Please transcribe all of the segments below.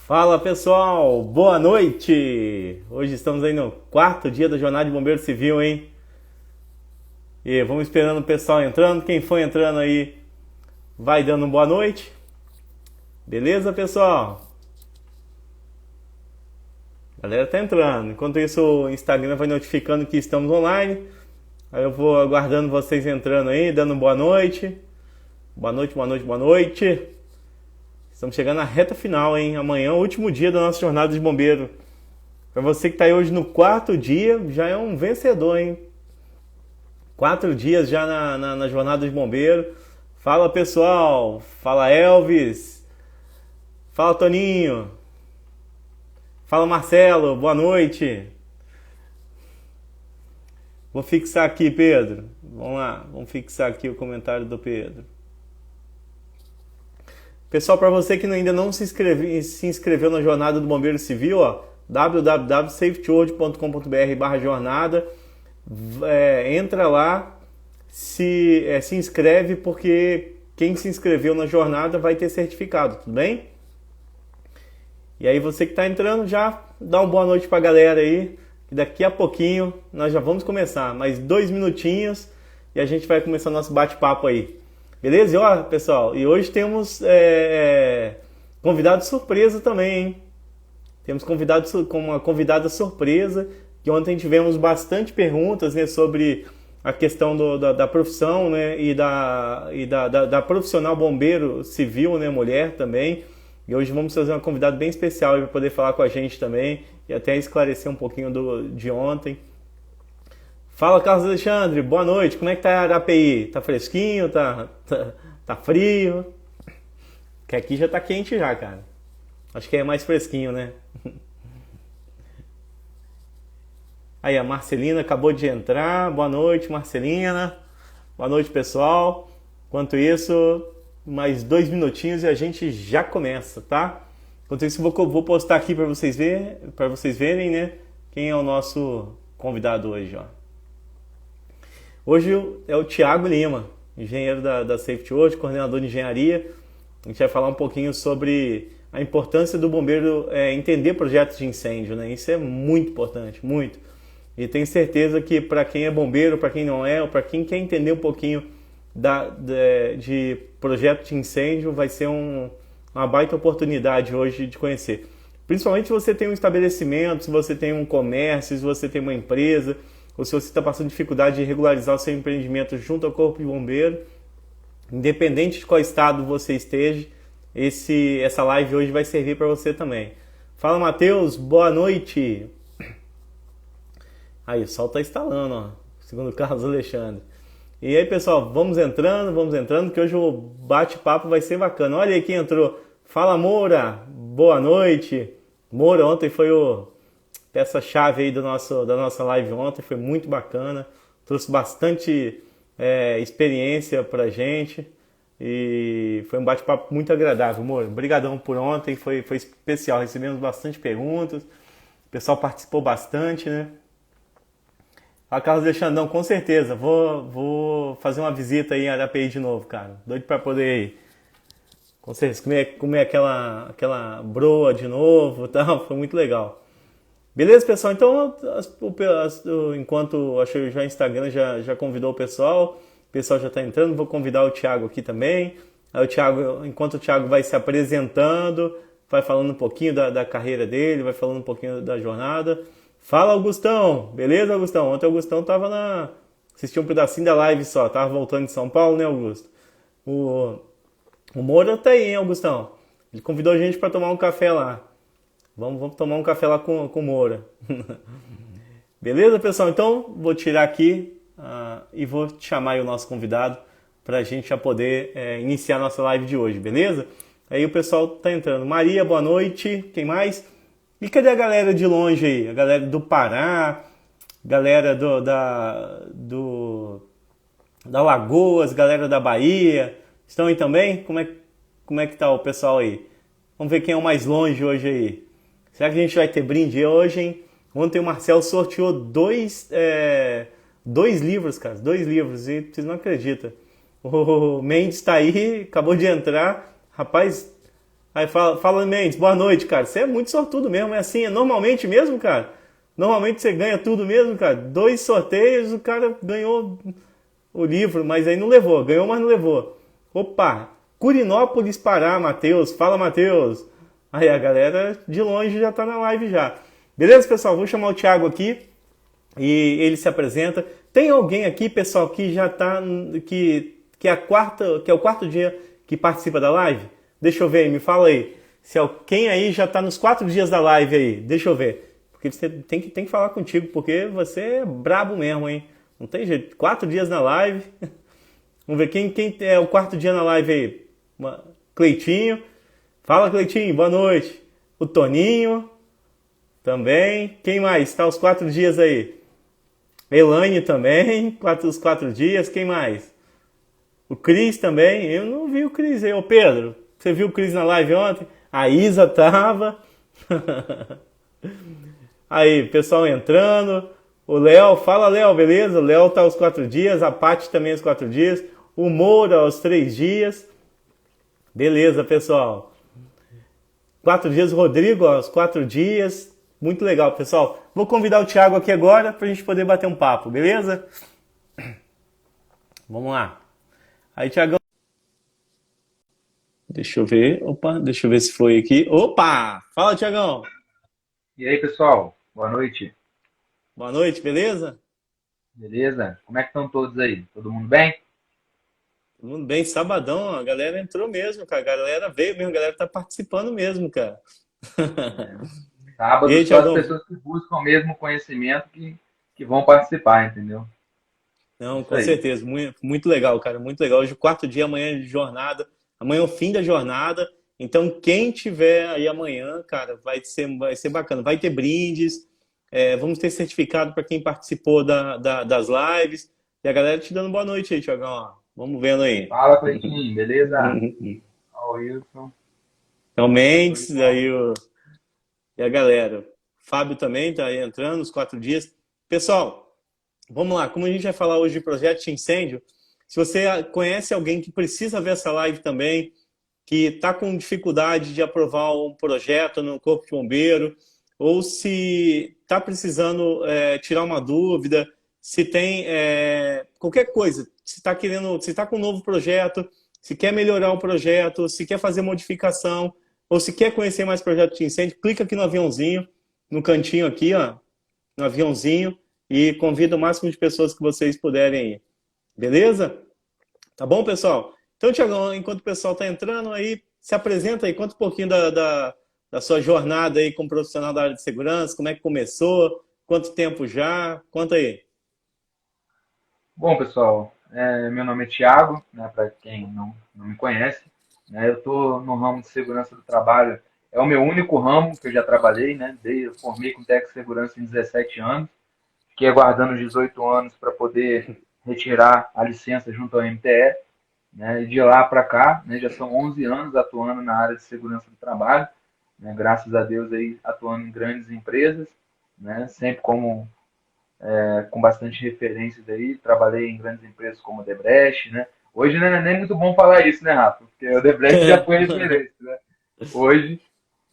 Fala pessoal, boa noite! Hoje estamos aí no quarto dia da Jornada de Bombeiro Civil, hein? E vamos esperando o pessoal entrando. Quem for entrando aí vai dando boa noite. Beleza, pessoal? A galera tá entrando. Enquanto isso, o Instagram vai notificando que estamos online. Aí eu vou aguardando vocês entrando aí, dando boa noite. Boa noite, boa noite, boa noite. Estamos chegando na reta final, hein? Amanhã é o último dia da nossa jornada de bombeiro. Para você que está aí hoje no quarto dia, já é um vencedor, hein? 4 dias já na jornada de bombeiro. Fala pessoal, fala Elvis, fala Toninho, fala Marcelo, boa noite. Vou fixar aqui, Pedro. Vamos lá, vamos fixar aqui o comentário do Pedro. Pessoal, para você que ainda não se inscreveu na Jornada do Bombeiro Civil, www.safetyworld.com.br/jornada, entra lá, se inscreve, porque quem se inscreveu na jornada vai ter certificado, tudo bem? E aí você que está entrando, já dá uma boa noite para a galera aí, que daqui a pouquinho nós já vamos começar, mais 2 minutinhos e a gente vai começar o nosso bate-papo aí. Beleza? E ó, pessoal, e hoje temos convidado surpresa também, hein? Temos uma convidada surpresa, que ontem tivemos bastante perguntas, né, sobre a questão da profissão, né, e da profissional bombeiro civil, né, mulher também. E hoje vamos fazer uma convidada bem especial para poder falar com a gente também e até esclarecer um pouquinho de ontem. Fala, Carlos Alexandre, boa noite. Como é que tá a Arapeí? Tá fresquinho? Tá frio? Que aqui já tá quente já, cara. Acho que é mais fresquinho, né? Aí, a Marcelina acabou de entrar. Boa noite, Marcelina. Boa noite, pessoal. Enquanto isso, mais 2 minutinhos e a gente já começa, tá? Enquanto isso, vou postar aqui para vocês verem, né? Quem é o nosso convidado hoje, ó. Hoje é o Thiago Lima, engenheiro da Safety World, coordenador de engenharia. A gente vai falar um pouquinho sobre a importância do bombeiro entender projetos de incêndio, né? Isso é muito importante, muito. E tenho certeza que para quem é bombeiro, para quem não é, ou para quem quer entender um pouquinho de projeto de incêndio, vai ser uma baita oportunidade hoje de conhecer. Principalmente se você tem um estabelecimento, se você tem um comércio, se você tem uma empresa, ou se você está passando dificuldade de regularizar o seu empreendimento junto ao Corpo de Bombeiro, independente de qual estado você esteja, essa live hoje vai servir para você também. Fala, Matheus, boa noite. Aí, o sol está instalando, ó, segundo o Carlos Alexandre. E aí, pessoal, vamos entrando, que hoje o bate-papo vai ser bacana. Olha aí quem entrou. Fala, Moura, boa noite. Moura, ontem foi peça-chave aí da nossa live ontem, foi muito bacana, trouxe bastante experiência pra gente e foi um bate-papo muito agradável, amor. Obrigadão por ontem, foi especial, recebemos bastante perguntas, o pessoal participou bastante, né? A Carlos Alexandrão, com certeza, vou fazer uma visita aí em Arapeí de novo, cara, doido pra poder ir. Com certeza, comer aquela broa de novo, tal, foi muito legal. Beleza, pessoal? Então, enquanto acho que já o Instagram já convidou o pessoal já está entrando, vou convidar o Thiago aqui também. Aí enquanto o Thiago vai se apresentando, vai falando um pouquinho da carreira dele, vai falando um pouquinho da jornada. Fala, Augustão! Beleza, Augustão? Ontem o Augustão assistiu um pedacinho da live só, tava voltando de São Paulo, né, Augusto? O Moura tá aí, hein, Augustão? Ele convidou a gente para tomar um café lá. Vamos tomar um café lá com o Moura. Beleza, pessoal? Então, vou tirar aqui e vou chamar aí o nosso convidado para a gente já poder iniciar a nossa live de hoje, beleza? Aí o pessoal tá entrando. Maria, boa noite. Quem mais? E cadê a galera de longe aí? A galera do Pará, galera da Lagoas, galera da Bahia. Estão aí também? Como é que tá o pessoal aí? Vamos ver quem é o mais longe hoje aí. Será que a gente vai ter brinde hoje, hein? Ontem o Marcel sorteou dois livros, cara. 2 livros, e vocês não acreditam. O Mendes tá aí, acabou de entrar. Rapaz, Aí fala Mendes, boa noite, cara. Você é muito sortudo mesmo, é assim, é normalmente mesmo, cara? Normalmente você ganha tudo mesmo, cara. 2 sorteios, o cara ganhou o livro, mas aí não levou. Ganhou, mas não levou. Opa! Curinópolis, Pará, Matheus. Fala, Matheus. Aí a galera de longe já tá na live já. Beleza, pessoal? Vou chamar o Thiago aqui e ele se apresenta. Tem alguém aqui, pessoal, que já tá que é o quarto dia que participa da live? Deixa eu ver, me fala aí. Se quem aí já tá nos 4 dias da live aí? Deixa eu ver. Porque você tem que falar contigo, porque você é brabo mesmo, hein? Não tem jeito. 4 dias na live. Vamos ver quem é o quarto dia na live aí. Cleitinho. Fala, Cleitinho. Boa noite. O Toninho. Também. Quem mais? Está os 4 dias aí. Elaine também. Os 4 dias. Quem mais? O Cris também. Eu não vi o Cris aí. Ô, Pedro, você viu o Cris na live ontem? A Isa tava. Aí, pessoal entrando. O Léo, fala Léo, beleza? O Léo tá aos 4 dias, a Paty também aos 4 dias, o Moura aos 3 dias. Beleza, pessoal. 4 dias, o Rodrigo aos 4 dias. Muito legal, pessoal. Vou convidar o Thiago aqui agora pra gente poder bater um papo, beleza? Vamos lá. Aí, Thiagão. Deixa eu ver. Opa, deixa eu ver se foi aqui. Opa! Fala, Thiagão. E aí, pessoal? Boa noite. Boa noite, beleza? Beleza? Como é que estão todos aí? Todo mundo bem? Todo mundo bem, sabadão, a galera entrou mesmo, cara. A galera veio mesmo, a galera tá participando mesmo, cara. E Sábado, aí, só as Thiagão? pessoas que buscam o mesmo conhecimento que vão participar, entendeu? Não, Isso com aí. certeza, muito, muito legal, cara, muito legal. Hoje, o quarto dia, amanhã é de jornada, amanhã é o fim da jornada. Então, quem tiver aí amanhã, cara, vai ser bacana. Vai ter brindes, vamos ter certificado para quem participou das lives. E a galera te dando boa noite aí, Thiagão. Ó. Vamos vendo aí. Fala, Cleitinho, beleza? Ó, o Wilson. Então, Show de Mendes, bola. e a galera. Fábio também tá aí entrando, os 4 dias. Pessoal, vamos lá, como a gente vai falar hoje de projeto de incêndio, se você conhece alguém que precisa ver essa live também, que está com dificuldade de aprovar um projeto no Corpo de Bombeiro, ou se está precisando tirar uma dúvida, se tem qualquer coisa, se está querendo, se está com um novo projeto, se quer melhorar o projeto, se quer fazer modificação, ou se quer conhecer mais projetos de incêndio, clica aqui no aviãozinho, no cantinho aqui, ó, no aviãozinho, e convida o máximo de pessoas que vocês puderem ir. Beleza? Tá bom, pessoal? Então, Tiagão, enquanto o pessoal está entrando aí, se apresenta aí, conta um pouquinho da sua jornada aí como profissional da área de segurança, como é que começou, quanto tempo já, conta aí. Bom, pessoal, meu nome é Thiago, né, para quem não me conhece. Né, eu estou no ramo de segurança do trabalho. É o meu único ramo que eu já trabalhei, né? Eu formei com técnico de segurança em 17 anos. Fiquei aguardando os 18 anos para poder retirar a licença junto ao MTE, né? E de lá para cá, né, já são 11 anos atuando na área de segurança do trabalho, né? Graças a Deus aí atuando em grandes empresas, né? Sempre com bastante referências aí, trabalhei em grandes empresas como a Debrecht, né? Hoje não é nem muito bom falar isso, né, Rafa? Porque o Debrecht já foi referência, né? Hoje,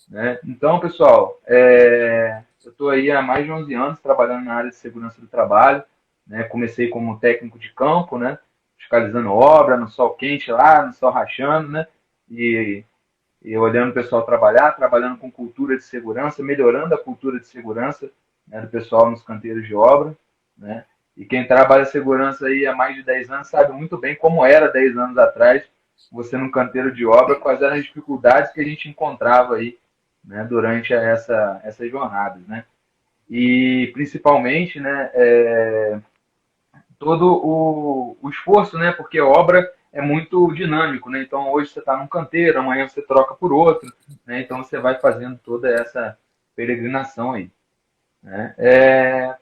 né? Então, pessoal, eu estou aí há mais de 11 anos trabalhando na área de segurança do trabalho. Né? Comecei como técnico de campo, né? Fiscalizando obra, no sol quente lá, no sol rachando, né? E, e olhando o pessoal trabalhar, trabalhando com cultura de segurança, melhorando a cultura de segurança, né, do pessoal nos canteiros de obra. Né? E quem trabalha segurança aí há mais de 10 anos sabe muito bem como era 10 anos atrás, você num canteiro de obra, quais eram as dificuldades que a gente encontrava aí, né, durante essas jornadas, né? E principalmente, né, todo o esforço, né, porque a obra é muito dinâmico, né? Então hoje você está num canteiro, amanhã você troca por outro, né? Então você vai fazendo toda essa peregrinação aí. Né?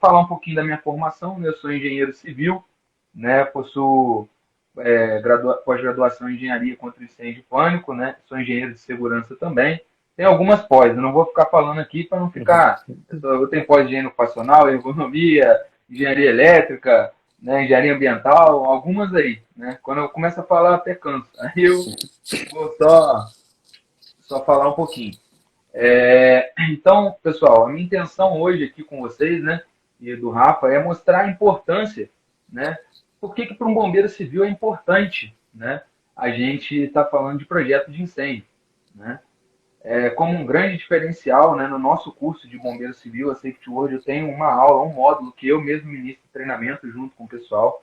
Falar um pouquinho da minha formação, né? Eu sou engenheiro civil, né? Possuo pós-graduação em engenharia contra incêndio e pânico, né? Sou engenheiro de segurança também. Tem algumas pós, eu não vou ficar falando aqui para não ficar. Eu tenho pós de engenharia ocupacional, ergonomia, engenharia elétrica, né? Engenharia ambiental, algumas aí, né? Quando eu começo a falar, até canso. Aí eu vou só falar um pouquinho. Então, pessoal, a minha intenção hoje aqui com vocês, né, e do Rafa, é mostrar a importância, né, por que para um bombeiro civil é importante, né, a gente está falando de projeto de incêndio, né. Como um grande diferencial, né, no nosso curso de bombeiro civil, a Safety World, eu tenho uma aula, um módulo que eu mesmo ministro treinamento junto com o pessoal,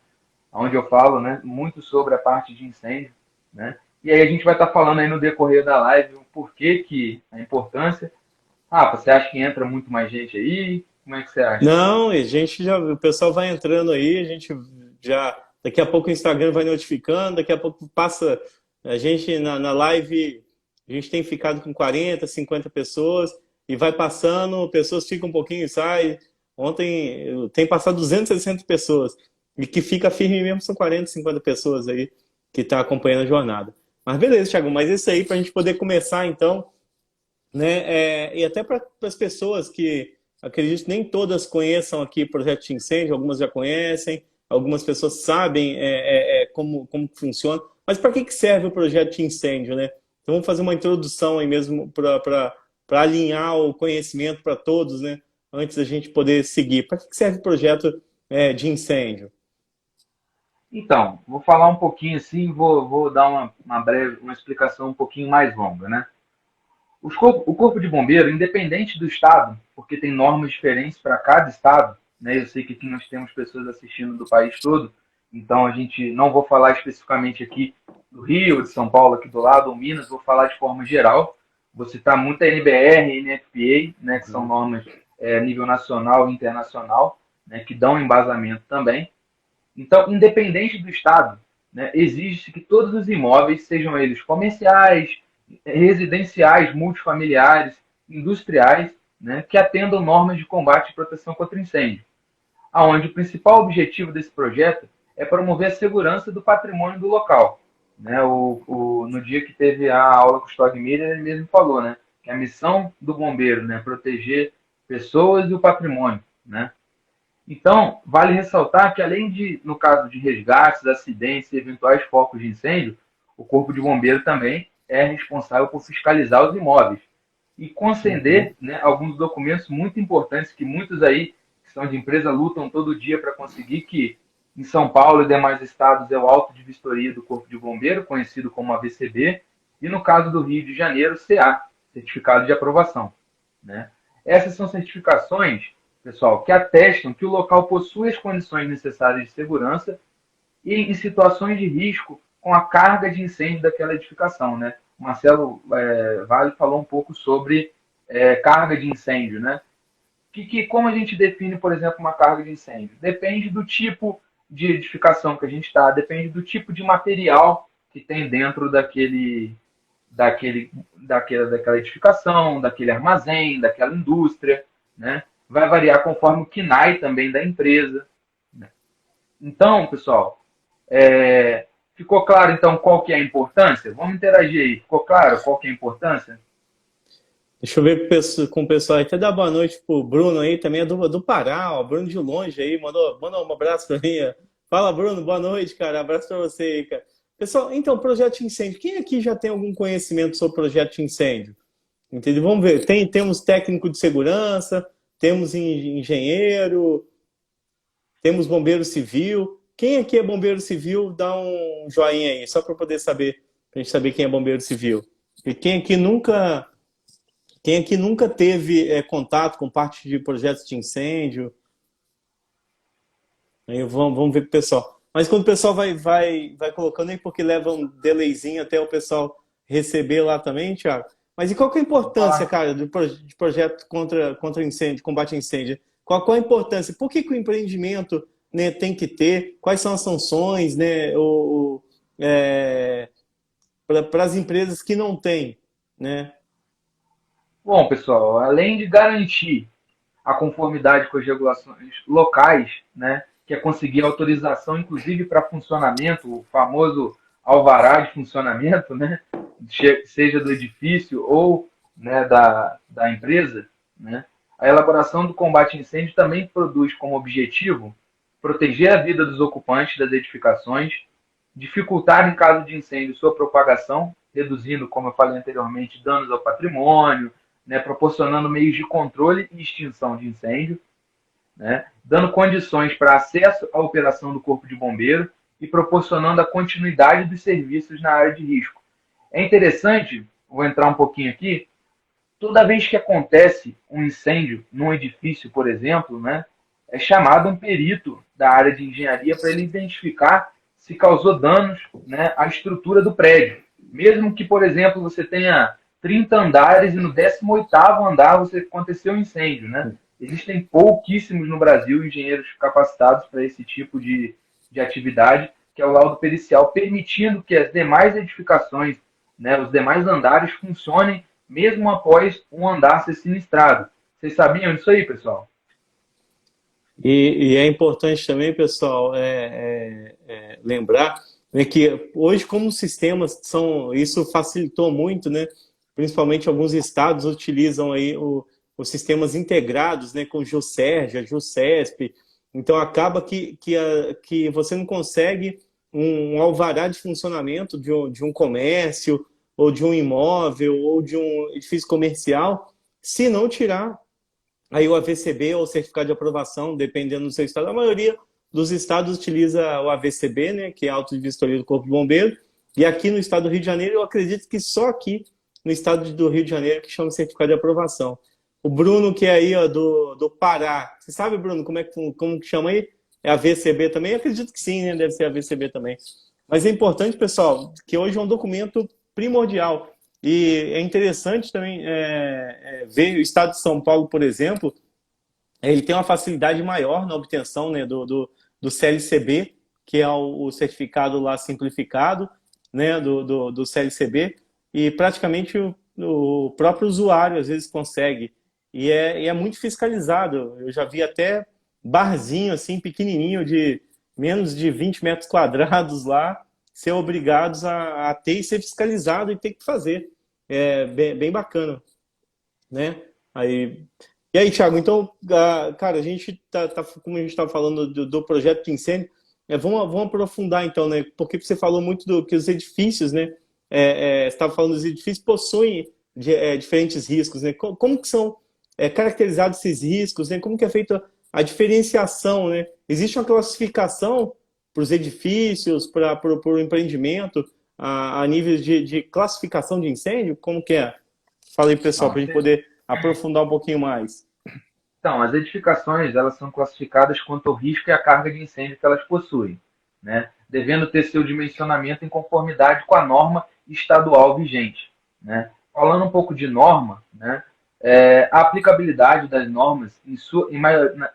onde eu falo, né, muito sobre a parte de incêndio, né. E aí a gente vai estar falando aí no decorrer da live o porquê que a importância. Rafa, você acha que entra muito mais gente aí? Como é que você acha? Não, a gente já, o pessoal vai entrando aí, a gente já, daqui a pouco o Instagram vai notificando, daqui a pouco passa, a gente na live, a gente tem ficado com 40, 50 pessoas e vai passando, pessoas ficam um pouquinho e saem. Ontem tem passado 260 pessoas e que fica firme mesmo são 40, 50 pessoas aí que estão acompanhando a jornada. Mas beleza, Thiago, mas isso aí para a gente poder começar então, né? E até para as pessoas que acredito que nem todas conheçam aqui o projeto de incêndio, algumas já conhecem, algumas pessoas sabem como funciona, mas para que serve o projeto de incêndio, né? Então vamos fazer uma introdução aí mesmo para alinhar o conhecimento para todos, né? Antes da gente poder seguir. Para que serve o projeto de incêndio? Então, vou falar um pouquinho assim, vou dar uma breve, uma explicação um pouquinho mais longa, né? O Corpo de Bombeiro, independente do estado, porque tem normas diferentes para cada estado, né? Eu sei que aqui nós temos pessoas assistindo do país todo, então a gente não vou falar especificamente aqui do Rio, de São Paulo, aqui do lado, ou Minas, vou falar de forma geral. Vou citar muito a NBR, NFPA, né, que são normas nível nacional e internacional, né, que dão embasamento também. Então, independente do estado, né, exige-se que todos os imóveis, sejam eles comerciais, residenciais, multifamiliares, industriais, né, que atendam normas de combate e proteção contra incêndio, aonde o principal objetivo desse projeto é promover a segurança do patrimônio do local. Né, no dia que teve a aula com o Stog Miller, ele mesmo falou, né, que a missão do bombeiro, né, é proteger pessoas e o patrimônio, né. Então, vale ressaltar que, além de, no caso de resgates, acidentes e eventuais focos de incêndio, o Corpo de Bombeiro também é responsável por fiscalizar os imóveis e conceder, né, alguns documentos muito importantes que muitos aí, que são de empresa, lutam todo dia para conseguir, que em São Paulo e demais estados é o auto de vistoria do Corpo de Bombeiro, conhecido como AVCB, e no caso do Rio de Janeiro, CA, Certificado de Aprovação. Né? Essas são certificações, pessoal, que atestam que o local possui as condições necessárias de segurança e em situações de risco com a carga de incêndio daquela edificação, né? O Marcelo Vale falou um pouco sobre carga de incêndio, né? Como a gente define, por exemplo, uma carga de incêndio? Depende do tipo de edificação que a gente está, depende do tipo de material que tem dentro daquela edificação, daquele armazém, daquela indústria, né? Vai variar conforme o KNAI também da empresa. Né? Então, pessoal, ficou claro então qual que é a importância? Vamos interagir aí. Ficou claro qual que é a importância? Deixa eu ver com o pessoal aí. Até dar boa noite pro Bruno aí, também é do Pará, ó. Bruno de longe aí, mandou um abraço pra mim. Ó. Fala, Bruno, boa noite, cara. Abraço pra você aí, cara. Pessoal, então, projeto de incêndio. Quem aqui já tem algum conhecimento sobre projeto de incêndio? Entendeu? Vamos ver. Temos técnico de segurança, temos engenheiro, temos bombeiro civil. Quem aqui é bombeiro civil, dá um joinha aí, só para poder saber, pra gente saber quem é bombeiro civil. E quem aqui nunca teve contato com parte de projetos de incêndio? Aí vamos ver com o pessoal. Mas quando o pessoal vai colocando aí, porque leva um delayzinho até o pessoal receber lá também, Thiago. Mas e qual que é a importância, cara, de projeto contra incêndio, combate a incêndio? Qual a importância? Por que o empreendimento, né, tem que ter? Quais são as sanções, né, para as empresas que não têm, né? Bom, pessoal, além de garantir a conformidade com as regulações locais, né, que é conseguir autorização, inclusive para funcionamento, o famoso alvará de funcionamento, né, seja do edifício ou, né, da empresa, né, a elaboração do combate a incêndio também produz como objetivo proteger a vida dos ocupantes das edificações, dificultar, em caso de incêndio, sua propagação, reduzindo, como eu falei anteriormente, danos ao patrimônio, né, proporcionando meios de controle e extinção de incêndio, né, dando condições para acesso à operação do Corpo de Bombeiro e proporcionando a continuidade dos serviços na área de risco. É interessante, vou entrar um pouquinho aqui, toda vez que acontece um incêndio num edifício, por exemplo, né, é chamado um perito da área de engenharia para ele identificar se causou danos, né, à estrutura do prédio. Mesmo que, por exemplo, você tenha 30 andares e no 18º andar você aconteceu um incêndio, né? Existem pouquíssimos no Brasil engenheiros capacitados para esse tipo de atividade, que é o laudo pericial, permitindo que as demais edificações, né, os demais andares funcionem mesmo após um andar ser sinistrado. Vocês sabiam disso aí, pessoal? E é importante também, pessoal, lembrar, né, que hoje, como os sistemas são, isso facilitou muito, né? Principalmente alguns estados utilizam aí os sistemas integrados, né, com o GeoSerge, a GeoCesp. Então acaba que você não consegue um alvará de funcionamento de um comércio, ou de um imóvel, ou de um edifício comercial, se não tirar aí o AVCB ou o certificado de aprovação, dependendo do seu estado. A maioria dos estados utiliza o AVCB, né, que é a auto de vistoria do Corpo de Bombeiro, e aqui no estado do Rio de Janeiro, eu acredito que só aqui no estado do Rio de Janeiro que chama certificado de aprovação. O Bruno, que é aí ó, do Pará, você sabe, Bruno, como que chama aí? É AVCB também? Eu acredito que sim, né? Deve ser AVCB também. Mas é importante, pessoal, que hoje é um documento primordial. E é interessante também ver o estado de São Paulo, por exemplo, ele tem uma facilidade maior na obtenção, né, do CLCB, que é o certificado lá simplificado, né, do CLCB, e praticamente o próprio usuário às vezes consegue. E é muito fiscalizado. Eu já vi até barzinho assim, pequenininho, de menos de 20 metros quadrados lá, ser obrigados a ter e ser fiscalizado e ter que fazer. É bem bacana, né? E aí, Thiago, então, cara, a gente como a gente está falando do projeto de incêndio, vamos aprofundar então, né? Porque você falou muito que os edifícios, né? Você estava falando dos edifícios possuem diferentes riscos, né? Como que são caracterizados esses riscos, né? Como que é feita a diferenciação, né? Existe uma classificação para os edifícios, para o empreendimento, a nível de classificação de incêndio? Como que é? Fala aí, pessoal, para a gente poder aprofundar um pouquinho mais. Então, as edificações elas são classificadas quanto ao risco e a carga de incêndio que elas possuem, né? Devendo ter seu dimensionamento em conformidade com a norma estadual vigente, né? Falando um pouco de norma, né? A aplicabilidade das normas,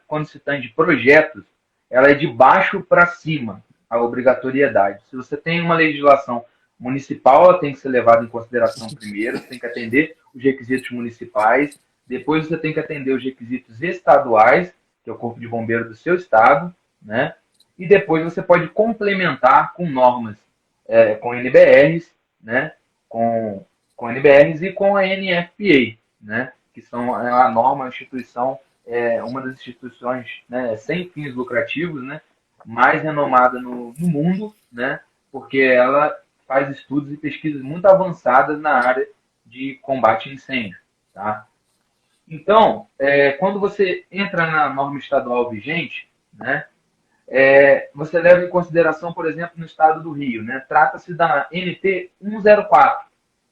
quando se tem de projetos, ela é de baixo para cima, a obrigatoriedade. Se você tem uma legislação municipal, ela tem que ser levada em consideração primeiro, você tem que atender os requisitos municipais, depois você tem que atender os requisitos estaduais, que é o Corpo de Bombeiro do seu estado, né? E depois você pode complementar com normas, com NBRs, né? Com NBRs e com a NFPA, né? Que são a norma, a instituição, uma das instituições, né, sem fins lucrativos, né? Mais renomada no mundo, né? Porque ela faz estudos e pesquisas muito avançadas na área de combate a incêndio, tá? Então, quando você entra na norma estadual vigente, né, você leva em consideração, por exemplo, no estado do Rio, né, trata-se da NT 104,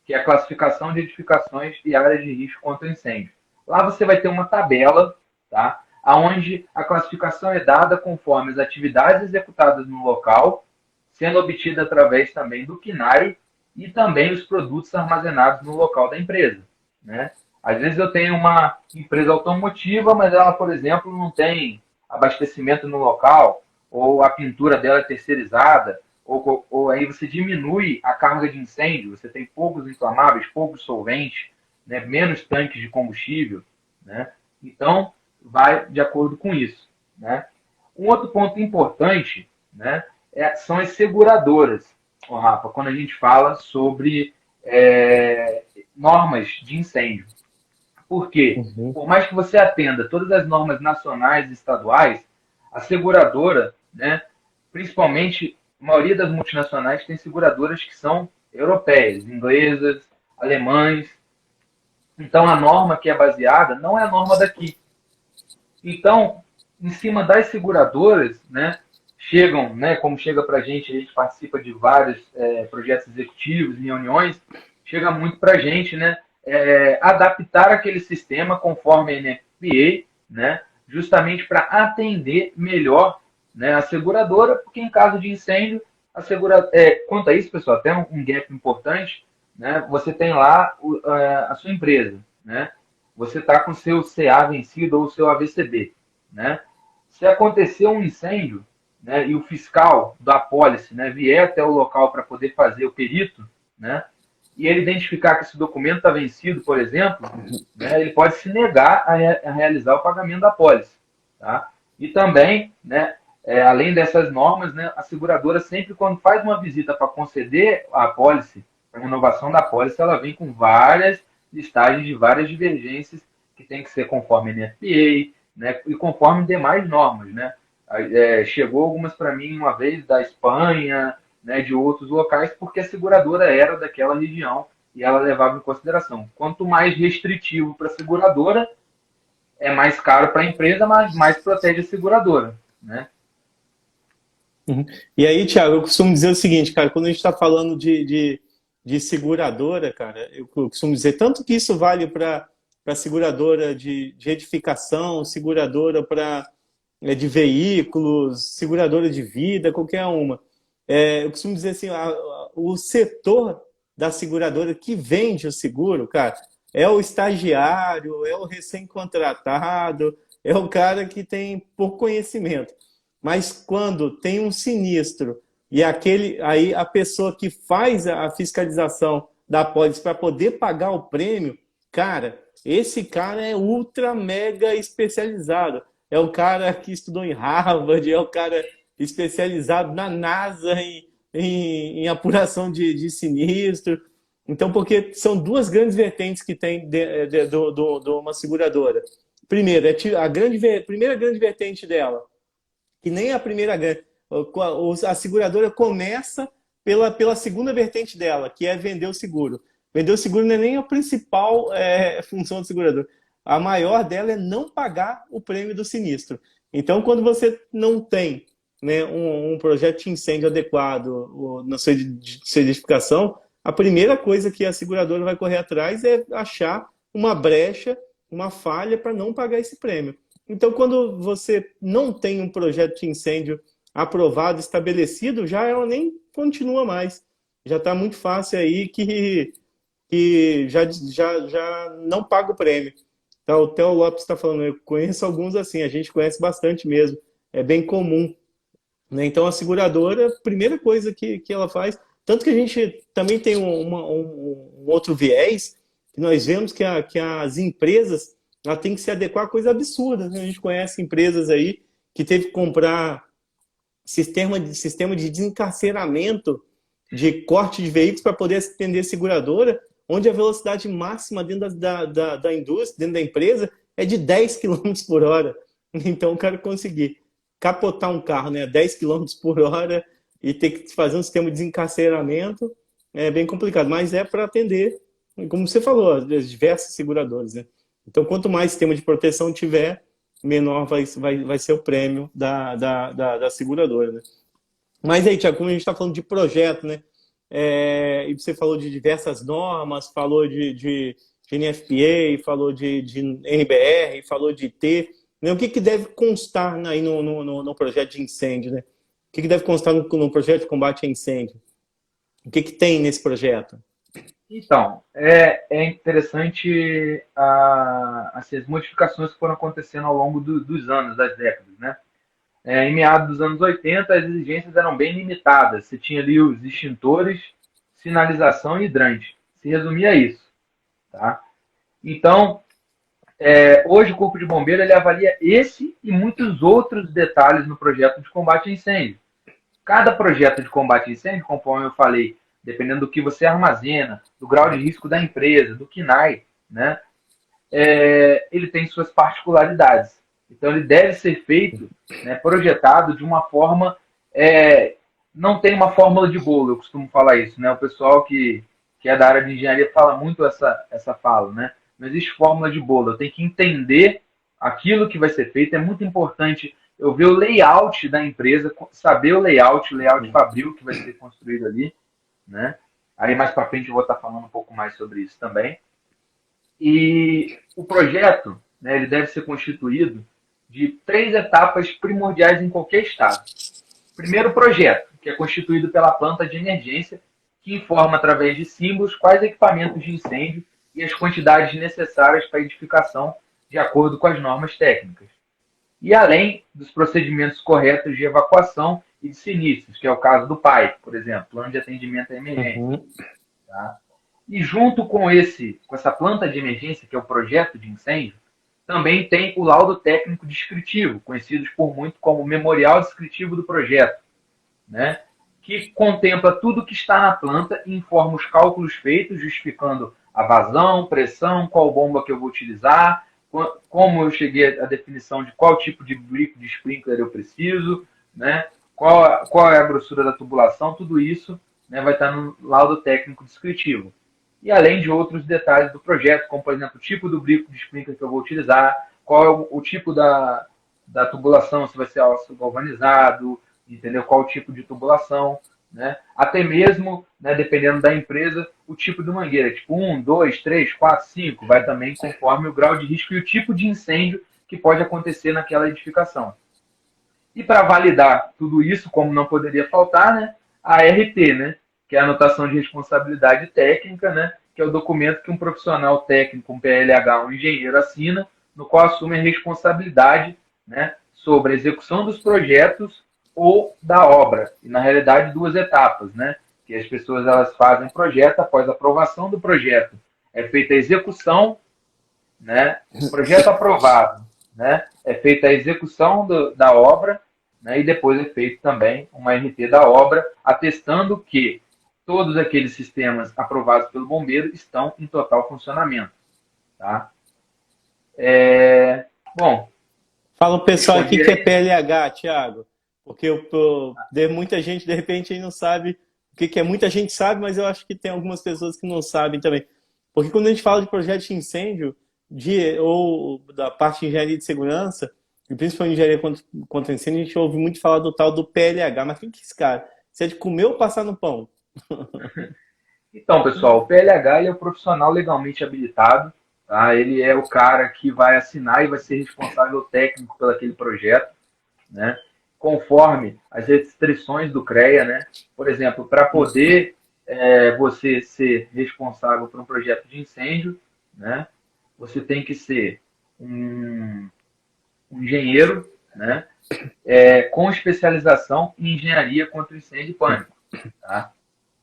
que é a classificação de edificações e áreas de risco contra incêndio. Lá você vai ter uma tabela, tá, onde a classificação é dada conforme as atividades executadas no local, sendo obtida através também do quinário e também os produtos armazenados no local da empresa, né? Às vezes eu tenho uma empresa automotiva, mas ela, por exemplo, não tem abastecimento no local, ou a pintura dela é terceirizada, ou aí você diminui a carga de incêndio, você tem poucos inflamáveis, poucos solventes, né, menos tanques de combustível, né? Então, vai de acordo com isso, né? Um outro ponto importante, né, são as seguradoras, Rafa, quando a gente fala sobre normas de incêndio. Por quê? Por mais que você atenda todas as normas nacionais e estaduais, a seguradora, né, principalmente a maioria das multinacionais tem seguradoras que são europeias, inglesas, alemães. Então, a norma que é baseada não é a norma daqui. Então, em cima das seguradoras, né, chegam, né, como chega para a gente participa de vários projetos executivos, reuniões, chega muito para a gente, né, adaptar aquele sistema conforme a NFPA, né, justamente para atender melhor, né, a seguradora, porque em caso de incêndio, quanto a isso, pessoal, até um gap importante, né, você tem lá a sua empresa, né, você está com o seu CA vencido ou o seu AVCB, né? Se acontecer um incêndio, né, e o fiscal da apólice, né, vier até o local para poder fazer o perito, né, e ele identificar que esse documento está vencido, por exemplo, né, ele pode se negar a realizar o pagamento da apólice. Tá? E também, né, além dessas normas, né, a seguradora sempre, quando faz uma visita para conceder a apólice, a renovação da apólice, ela vem com várias listagens de várias divergências que tem que ser conforme a NFPA, né, e conforme demais normas. Né? Chegou algumas para mim uma vez da Espanha, né, de outros locais, porque a seguradora era daquela região e ela levava em consideração. Quanto mais restritivo para a seguradora, é mais caro para a empresa, mas mais protege a seguradora. Né? Uhum. E aí, Thiago, eu costumo dizer o seguinte, cara, quando a gente está falando de seguradora, cara, eu costumo dizer tanto que isso vale para seguradora de edificação, seguradora de veículos, seguradora de vida, qualquer uma. Eu costumo dizer assim, o setor da seguradora que vende o seguro, cara, é o estagiário, é o recém-contratado, é o cara que tem pouco conhecimento. Mas quando tem um sinistro e aí a pessoa que faz a fiscalização da apólice para poder pagar o prêmio, cara, esse cara é ultra mega especializado. É o cara que estudou em Harvard, é o cara especializado na NASA em apuração de sinistro. Então, porque são duas grandes vertentes que tem de uma seguradora. Primeiro, primeira grande vertente dela, que nem a primeira grande. A seguradora começa pela segunda vertente dela, que é vender o seguro. Vender o seguro não é nem a principal função do segurador. A maior dela é não pagar o prêmio do sinistro. Então, quando você não tem, né, um projeto de incêndio adequado na sua edificação, a primeira coisa que a seguradora vai correr atrás é achar uma brecha, uma falha para não pagar esse prêmio. Então, quando você não tem um projeto de incêndio aprovado, estabelecido, já ela nem continua mais. Já está muito fácil aí que já não paga o prêmio. Então, o Theo Lopes está falando, eu conheço alguns assim, a gente conhece bastante mesmo, é bem comum. Né? Então, a seguradora, a primeira coisa que ela faz, tanto que a gente também tem um outro viés, que nós vemos que as empresas ela tem que se adequar a coisa absurda. Né? A gente conhece empresas aí que teve que comprar sistema de desencarceramento de corte de veículos para poder atender a seguradora, onde a velocidade máxima dentro da indústria, dentro da empresa, é de 10 km por hora. Então, o cara conseguir capotar um carro, né, a 10 km por hora e ter que fazer um sistema de desencarceramento é bem complicado, mas é para atender, como você falou, as diversas seguradoras. Né? Então, quanto mais sistema de proteção tiver, menor vai ser o prêmio da seguradora. Né? Mas aí, Tiago, como a gente está falando de projeto, né? E você falou de diversas normas, falou de NFPA, falou de NBR, falou de IT. Né? O que deve constar aí no projeto de incêndio? Né? O que deve constar no projeto de combate a incêndio? O que tem nesse projeto? Então, é interessante assim, as modificações que foram acontecendo ao longo dos anos, das décadas. Né? Em meados dos anos 80, as exigências eram bem limitadas. Você tinha ali os extintores, sinalização e hidrante. Se resumia a isso. Tá? Então, hoje o Corpo de Bombeiro ele avalia esse e muitos outros detalhes no projeto de combate a incêndio. Cada projeto de combate a incêndio, conforme eu falei, dependendo do que você armazena, do grau de risco da empresa, do KNAI, né, ele tem suas particularidades. Então, ele deve ser feito, né, projetado de uma forma não tem uma fórmula de bolo, eu costumo falar isso, né? O pessoal que é da área de engenharia fala muito essa fala, né? Não existe fórmula de bolo, eu tenho que entender aquilo que vai ser feito. É muito importante eu ver o layout da empresa, saber o layout fabril que vai ser construído ali, né? Aí mais para frente eu vou estar falando um pouco mais sobre isso também. E o projeto, né, ele deve ser constituído de 3 etapas primordiais em qualquer estado. Primeiro, o projeto, que é constituído pela planta de emergência, que informa através de símbolos quais equipamentos de incêndio e as quantidades necessárias para a edificação de acordo com as normas técnicas. E além dos procedimentos corretos de evacuação e de sinistros, que é o caso do PAI, por exemplo, Plano de Atendimento à Emergência. Uhum. Tá? E junto com essa planta de emergência, que é o projeto de incêndio, também tem o laudo técnico descritivo, conhecido por muito como memorial descritivo do projeto, né? Que contempla tudo que está na planta e informa os cálculos feitos, justificando a vazão, pressão, qual bomba que eu vou utilizar, como eu cheguei à definição de qual tipo de brico de sprinkler eu preciso, né? Qual é a grossura da tubulação, tudo isso, né, vai estar no laudo técnico descritivo. E além de outros detalhes do projeto, como, por exemplo, o tipo do brico de sprinkler que eu vou utilizar, qual é o tipo da tubulação, se vai ser aço galvanizado, entendeu? Qual o tipo de tubulação, né? Até mesmo, né, dependendo da empresa, o tipo de mangueira, tipo 1, 2, 3, 4, 5, vai também conforme o grau de risco e o tipo de incêndio que pode acontecer naquela edificação. E para validar tudo isso, como não poderia faltar, né, a RT, né, que é a anotação de responsabilidade técnica, né, que é o documento que um profissional técnico, um PLH, um engenheiro assina, no qual assume a responsabilidade, né, sobre a execução dos projetos ou da obra. E, na realidade, 2 etapas, né, que as pessoas elas fazem projeto, após a aprovação do projeto, é feita a execução, né, projeto aprovado, né, é feita a execução da obra, né, e depois é feito também uma RT da obra, atestando que todos aqueles sistemas aprovados pelo bombeiro estão em total funcionamento. Tá? Bom, Fala o pessoal aqui que é respondi. PLH, Thiago. Porque muita gente, de repente, aí não sabe o que é. Muita gente sabe, mas eu acho que tem algumas pessoas que não sabem também. Porque quando a gente fala de projeto de incêndio, ou da parte de engenharia de segurança, e principalmente engenharia contra incêndio, a gente ouve muito falar do tal do PLH. Mas quem que é esse cara? Você é de comer ou passar no pão? Então, pessoal, o PLH ele é o profissional legalmente habilitado. Tá? Ele é o cara que vai assinar e vai ser responsável técnico pelo aquele projeto, né? Conforme as restrições do CREA, né? Por exemplo, para poder você ser responsável por um projeto de incêndio, né? Você tem que ser um engenheiro, né? Com especialização em engenharia contra incêndio e pânico. Tá?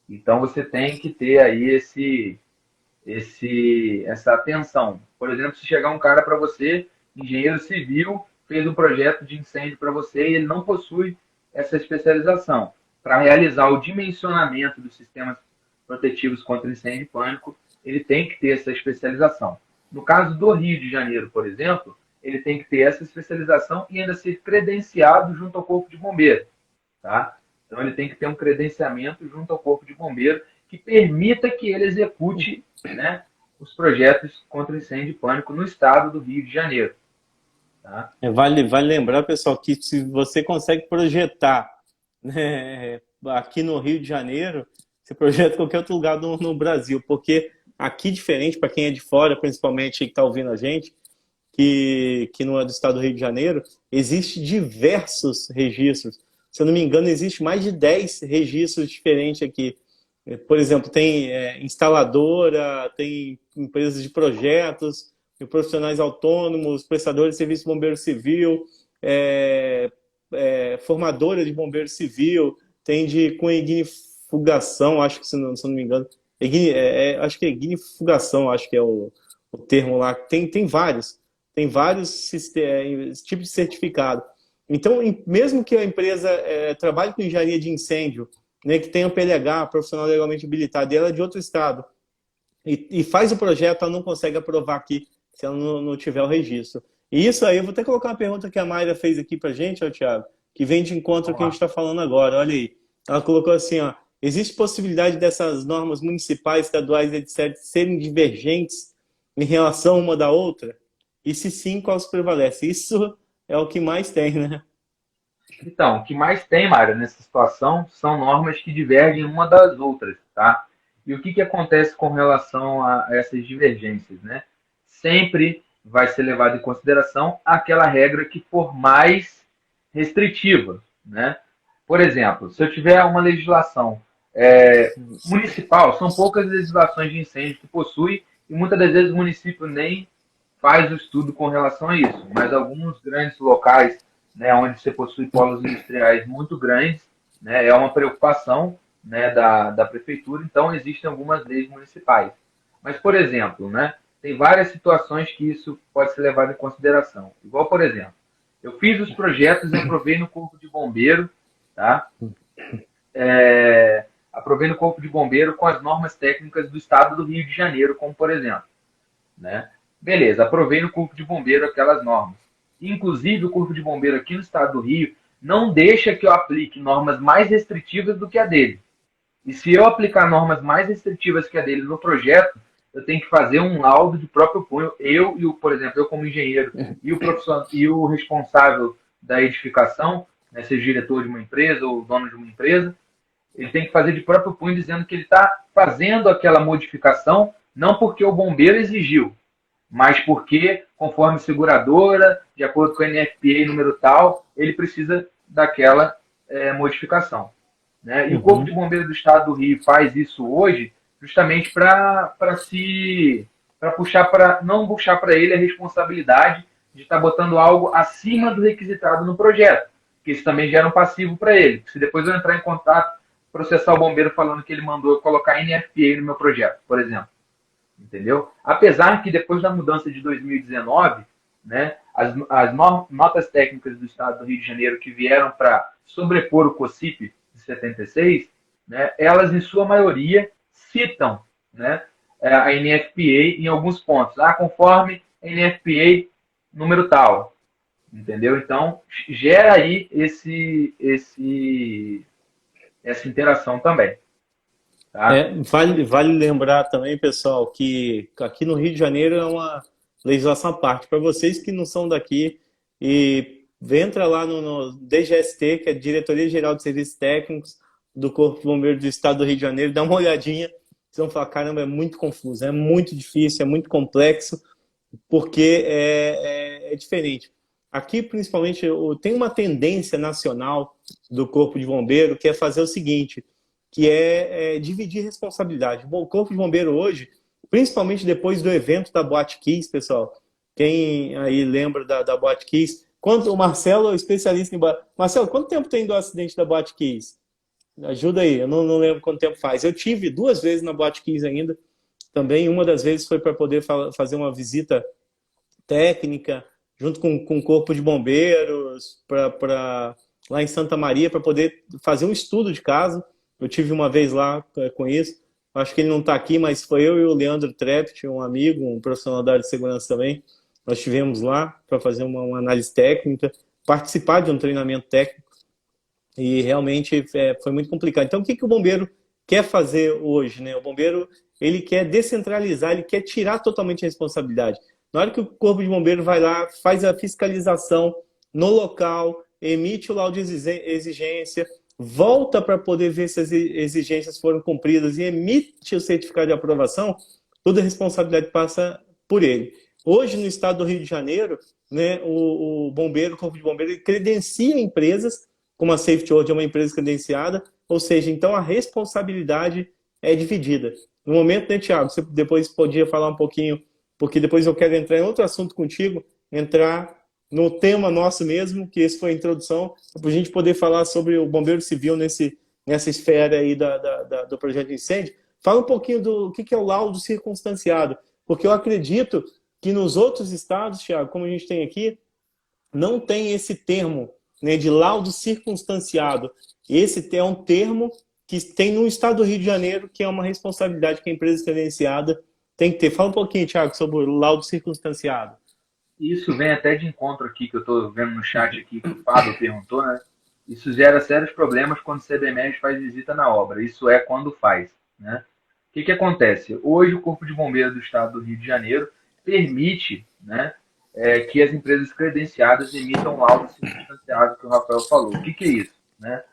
Então você tem que ter aí essa atenção. Por exemplo, se chegar um cara para você, engenheiro civil, fez um projeto de incêndio para você e ele não possui essa especialização. Para realizar o dimensionamento dos sistemas protetivos contra incêndio e pânico, ele tem que ter essa especialização. No caso do Rio de Janeiro, por exemplo, ele tem que ter essa especialização e ainda ser credenciado junto ao Corpo de Bombeiro. Tá? Então ele tem que ter um credenciamento junto ao Corpo de Bombeiro que permita que ele execute, né, os projetos contra incêndio e pânico no estado do Rio de Janeiro. Tá? Vale lembrar, pessoal, que se você consegue projetar, né, aqui no Rio de Janeiro, você projeta em qualquer outro lugar no Brasil, porque aqui, diferente para quem é de fora, principalmente que está ouvindo a gente, que não é do estado do Rio de Janeiro, existe diversos registros. Se eu não me engano, existe mais de 10 registros diferentes aqui. Por exemplo, tem instaladora, tem empresas de projetos, tem profissionais autônomos, prestadores de serviço de bombeiro civil, formadora de bombeiro civil, tem com ignifugação, acho que, se não me engano, acho que é ignifugação, acho que é o termo lá. Tem vários tipos de certificado. Então, mesmo que a empresa trabalhe com engenharia de incêndio, né, que tenha um PLH, profissional legalmente habilitado, e ela é de outro estado, e faz o projeto, ela não consegue aprovar aqui, se ela não tiver o registro. E isso aí, eu vou até colocar uma pergunta que a Mayra fez aqui pra gente, Thiago, que vem de encontro ao que a gente está falando agora. Olha aí. Ela colocou assim, ó, existe possibilidade dessas normas municipais, estaduais, etc., serem divergentes em relação uma da outra? E se sim, qual se prevalece? Isso é o que mais tem, né? Então, o que mais tem, Mário, nessa situação são normas que divergem uma das outras, tá? E o que, que acontece com relação a essas divergências, né? Sempre vai ser levado em consideração aquela regra que for mais restritiva, né? Por exemplo, se eu tiver uma legislação municipal, são poucas legislações de incêndio que possui e muitas das vezes o município nem faz o estudo com relação a isso, mas alguns grandes locais, né, onde você possui polos industriais muito grandes, né, é uma preocupação, né, da prefeitura, então existem algumas leis municipais. Mas, por exemplo, né, tem várias situações que isso pode ser levado em consideração. Igual, por exemplo, eu fiz os projetos e aprovei no Corpo de Bombeiro, tá? Aprovei no Corpo de Bombeiro com as normas técnicas do Estado do Rio de Janeiro, como por exemplo, né? Beleza, aprovei no Corpo de Bombeiro aquelas normas. Inclusive, o Corpo de Bombeiro aqui no Estado do Rio não deixa que eu aplique normas mais restritivas do que a dele. E se eu aplicar normas mais restritivas que a dele no projeto, eu tenho que fazer um laudo de próprio punho. Eu, por exemplo, eu como engenheiro e o profissional e o responsável da edificação, né, seja diretor de uma empresa ou dono de uma empresa, ele tem que fazer de próprio punho dizendo que ele está fazendo aquela modificação não porque o bombeiro exigiu, mas porque, conforme seguradora, de acordo com o NFPA número tal, ele precisa daquela modificação. Né? E o Corpo de Bombeiro do Estado do Rio faz isso hoje justamente para puxar para não puxar para ele a responsabilidade de estar botando algo acima do requisitado no projeto, que isso também gera um passivo para ele. Se depois eu entrar em contato, processar o bombeiro falando que ele mandou eu colocar NFPA no meu projeto, por exemplo. Entendeu? Apesar que depois da mudança de 2019, né, as notas técnicas do Estado do Rio de Janeiro que vieram para sobrepor o COSIP de 76, né, elas em sua maioria citam, né, a NFPA em alguns pontos, conforme a NFPA número tal, entendeu? Então gera aí essa interação também, tá? Vale lembrar também, pessoal, que aqui no Rio de Janeiro é uma legislação à parte. Para vocês que não são daqui, e entra lá no DGST, que é Diretoria Geral de Serviços Técnicos do Corpo de Bombeiros do Estado do Rio de Janeiro, dá uma olhadinha, vocês vão falar, caramba, é muito confuso, é muito difícil, é muito complexo, porque é diferente. Aqui, principalmente, tem uma tendência nacional do Corpo de Bombeiro que é fazer o seguinte, que é dividir responsabilidade. Bom, o Corpo de Bombeiro hoje, principalmente depois do evento da Boate Kiss, pessoal, quem aí lembra da Boate Kiss? O Marcelo é o especialista em Boate. Marcelo, quanto tempo tem do acidente da Boate Kiss? Ajuda aí, eu não lembro quanto tempo faz. Eu tive 2 vezes na Boate Kiss ainda. Também uma das vezes foi para poder fazer uma visita técnica junto com o Corpo de Bombeiros lá em Santa Maria para poder fazer um estudo de caso. Eu tive uma vez lá com isso. Acho que ele não está aqui, mas foi eu e o Leandro Trept, um amigo, um profissional da área de segurança também. Nós estivemos lá para fazer uma análise técnica, participar de um treinamento técnico e realmente foi muito complicado. Então, o que o bombeiro quer fazer hoje, né? O bombeiro ele quer descentralizar, ele quer tirar totalmente a responsabilidade. Na hora que o Corpo de Bombeiro vai lá, faz a fiscalização no local, emite o laudo de exigência, volta para poder ver se as exigências foram cumpridas e emite o certificado de aprovação, toda a responsabilidade passa por ele. Hoje, no estado do Rio de Janeiro, né, o bombeiro, o Corpo de Bombeiro, ele credencia empresas, como a Safety World é uma empresa credenciada, ou seja, então a responsabilidade é dividida. No momento, né, Thiago, você depois podia falar um pouquinho, porque depois eu quero entrar em outro assunto contigo, entrar no tema nosso mesmo, que esse foi a introdução, para a gente poder falar sobre o bombeiro civil nessa esfera aí do projeto de incêndio. Fala um pouquinho do que é o laudo circunstanciado, porque eu acredito que nos outros estados, Thiago, como a gente tem aqui, não tem esse termo, né, de laudo circunstanciado. Esse é um termo que tem no estado do Rio de Janeiro, que é uma responsabilidade que a empresa credenciada tem que ter. Fala um pouquinho, Thiago, sobre o laudo circunstanciado. Isso vem até de encontro aqui, que eu estou vendo no chat aqui, que o Fábio perguntou, né? Isso gera sérios problemas quando o CBMES faz visita na obra. Isso é quando faz, né? O que acontece? Hoje, o Corpo de Bombeiros do Estado do Rio de Janeiro permite, né, que as empresas credenciadas emitam laudo circunstanciado, que o Rafael falou. O que é isso? Né?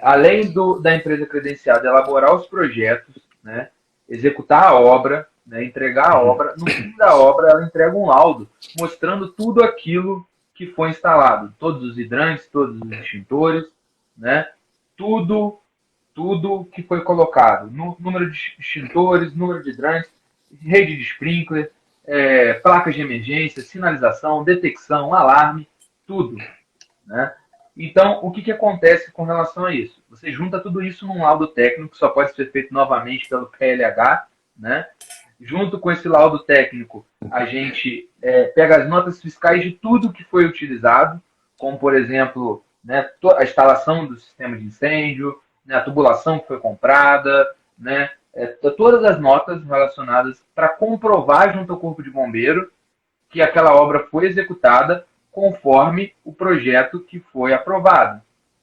Além da empresa credenciada elaborar os projetos, né, executar a obra, né, entregar a obra, no fim da obra ela entrega um laudo mostrando tudo aquilo que foi instalado, todos os hidrantes, todos os extintores, né, tudo que foi colocado, número de extintores, número de hidrantes, rede de sprinkler, placas de emergência, sinalização, detecção, alarme, tudo, né? Então, o que acontece com relação a isso? Você junta tudo isso num laudo técnico, que só pode ser feito novamente pelo PLH, né? Junto com esse laudo técnico, a gente pega as notas fiscais de tudo que foi utilizado, como, por exemplo, né, a instalação do sistema de incêndio, né, a tubulação que foi comprada, né, todas as notas relacionadas para comprovar junto ao Corpo de Bombeiro que aquela obra foi executada conforme o projeto que foi aprovado.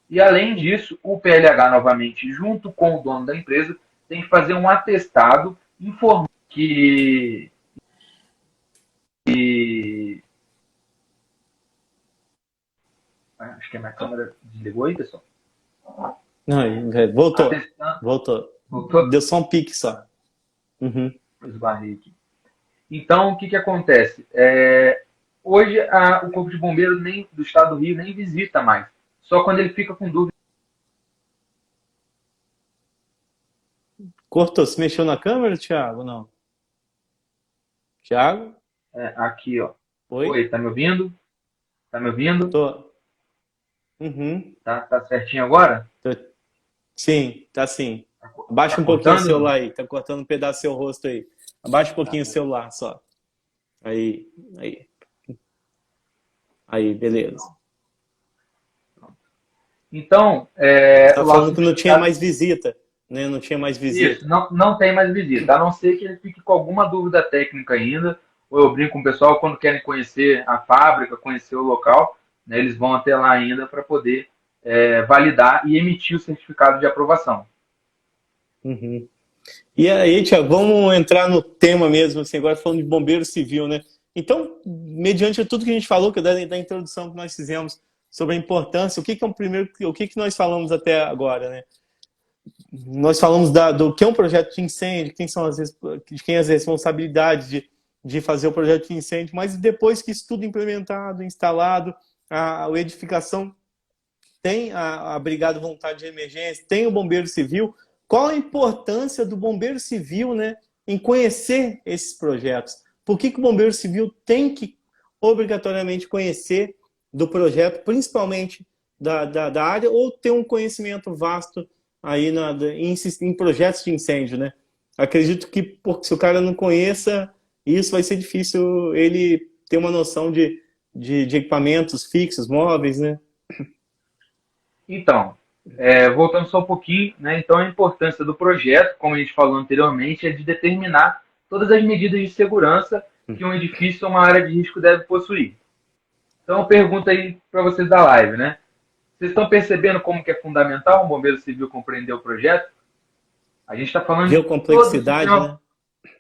E, além disso, o PLH, novamente, junto com o dono da empresa, tem que fazer um atestado informando que acho que a minha câmera desligou aí, pessoal. Não, voltou. Deu só um pique só. Esbarrei aqui. Então, o que acontece? Hoje, o Corpo de Bombeiros do Estado do Rio nem visita mais. Só quando ele fica com dúvida. Cortou. Se mexeu na câmera, Thiago? Não. Thiago? Aqui, ó. Oi, tá me ouvindo? Tá me ouvindo? Tô. Tá certinho agora? Sim, tá sim. Abaixa um pouquinho o celular aí. Tá cortando um pedaço do seu rosto aí. Abaixa um pouquinho o celular só. Aí, beleza. Então, tá falando que não tinha mais visita, né? Não tinha mais visita. Isso, não tem mais visita, a não ser que ele fique com alguma dúvida técnica ainda, ou eu brinco com o pessoal, quando querem conhecer a fábrica, conhecer o local, né, eles vão até lá ainda para poder validar e emitir o certificado de aprovação. E aí, Thiago, vamos entrar no tema mesmo, assim, agora falando de bombeiro civil, né? Então, mediante tudo que a gente falou, que da introdução que nós fizemos sobre a importância, o que é o primeiro, o que nós falamos até agora, né? Nós falamos do que é um projeto de incêndio, de quem as responsabilidades de fazer o projeto de incêndio, mas depois que isso tudo implementado, instalado, a edificação tem a Brigada Voluntária de Emergência, tem o Bombeiro Civil. Qual a importância do Bombeiro Civil, né, em conhecer esses projetos? Por que o Bombeiro Civil tem que obrigatoriamente conhecer do projeto, principalmente da área, ou ter um conhecimento vasto aí em projetos de incêndio, né? Acredito que se o cara não conheça, isso vai ser difícil ele ter uma noção de equipamentos fixos, móveis, né? Então, voltando só um pouquinho, né? Então a importância do projeto, como a gente falou anteriormente, é de determinar todas as medidas de segurança que um edifício ou uma área de risco deve possuir. Então, pergunta aí para vocês da live, né? Vocês estão percebendo como que é fundamental um bombeiro civil compreender o projeto? A gente está falando de complexidade, né?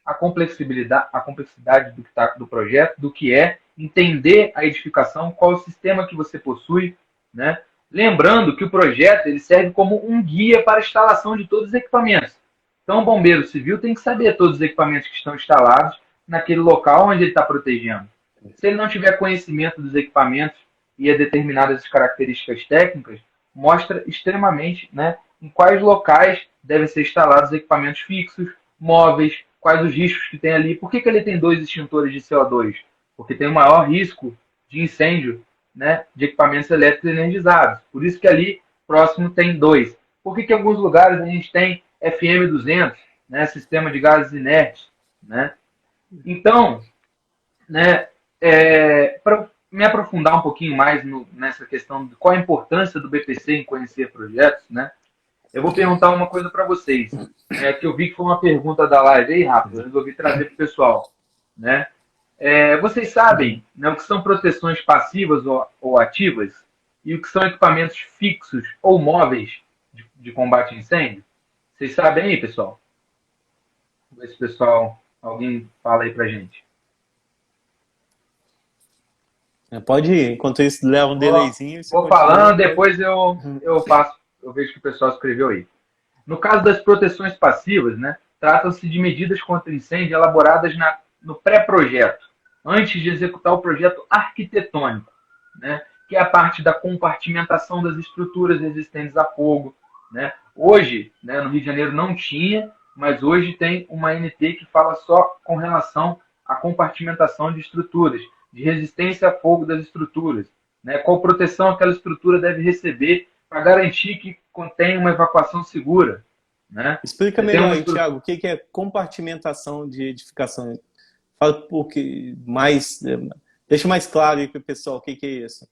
A complexidade do projeto, do que é, entender a edificação, qual o sistema que você possui, né? Lembrando que o projeto ele serve como um guia para a instalação de todos os equipamentos. Então, o bombeiro civil tem que saber todos os equipamentos que estão instalados naquele local onde ele está protegendo. Se ele não tiver conhecimento dos equipamentos e a determinadas características técnicas, mostra extremamente, né, em quais locais devem ser instalados equipamentos fixos, móveis, quais os riscos que tem ali. Por que ele tem 2 extintores de CO2? Porque tem o maior risco de incêndio, né, de equipamentos elétricos energizados. Por isso que ali próximo tem 2. Por que em alguns lugares a gente tem FM200, né, sistema de gases inertes, né? Então, né, para me aprofundar um pouquinho mais nessa questão de qual a importância do BPC em conhecer projetos, né, eu vou perguntar uma coisa para vocês, que eu vi que foi uma pergunta da live aí, rápido, eu resolvi trazer para o pessoal, né? Vocês sabem, né, o que são proteções passivas ou ativas? e o que são equipamentos fixos ou móveis de combate a incêndio? Vocês sabem aí, pessoal? Vamos ver se pessoal, alguém fala aí pra gente. Pode ir, enquanto isso leva um Vou, delayzinho, você vou continua, falando, pode. depois eu faço, eu vejo que o pessoal escreveu aí. No caso das proteções passivas, né, tratam-se de medidas contra incêndio elaboradas no pré-projeto, antes de executar o projeto arquitetônico, né, que é a parte da compartimentação das estruturas resistentes a fogo. Né. Hoje, né, no Rio de Janeiro não tinha, mas hoje tem uma ANT que fala só com relação à compartimentação de estruturas, de resistência a fogo das estruturas, né, qual proteção aquela estrutura deve receber para garantir que contém uma evacuação segura. Né? Explica Você tem melhor uma aí, Thiago, o que é compartimentação de edificação? Fala um pouco mais, deixa mais claro aí para o pessoal o que é isso.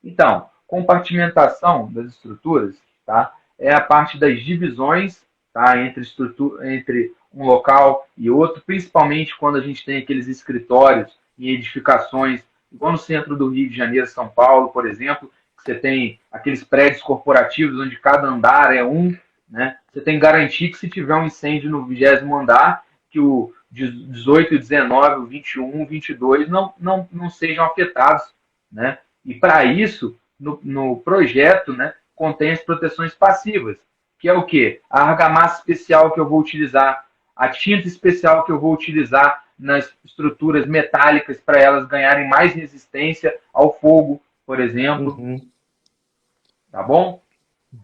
Então, compartimentação das estruturas, tá? É a parte das divisões, tá? Entre um local e outro, principalmente quando a gente tem aqueles escritórios e edificações, igual no centro do Rio de Janeiro, São Paulo, por exemplo, que você tem aqueles prédios corporativos onde cada andar é um, né? Você tem que garantir que se tiver um incêndio no 20º andar, que o 18, 19, o 21, o 22 não sejam afetados, né? E para isso, no projeto, né, contém as proteções passivas, que é o quê? A argamassa especial que eu vou utilizar, a tinta especial que eu vou utilizar nas estruturas metálicas para elas ganharem mais resistência ao fogo, por exemplo. Uhum. Tá bom?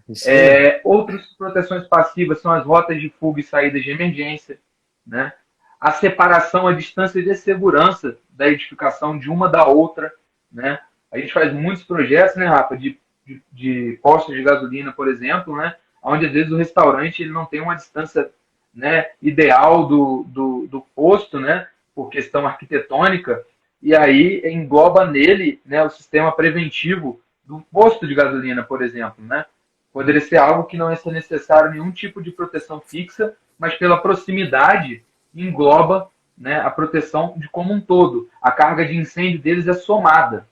Isso aí. Outras proteções passivas são as rotas de fuga e saídas de emergência, né? A separação, a distância de segurança da edificação de uma da outra, né? A gente faz muitos projetos, né, Rafa, de postos de gasolina, por exemplo, né, onde às vezes o restaurante ele não tem uma distância, né, ideal do posto, né, por questão arquitetônica, e aí engloba nele, né, o sistema preventivo do posto de gasolina, por exemplo, né. Poderia ser algo que não é necessário nenhum tipo de proteção fixa, mas pela proximidade engloba, né, a proteção de como um todo. A carga de incêndio deles é somada.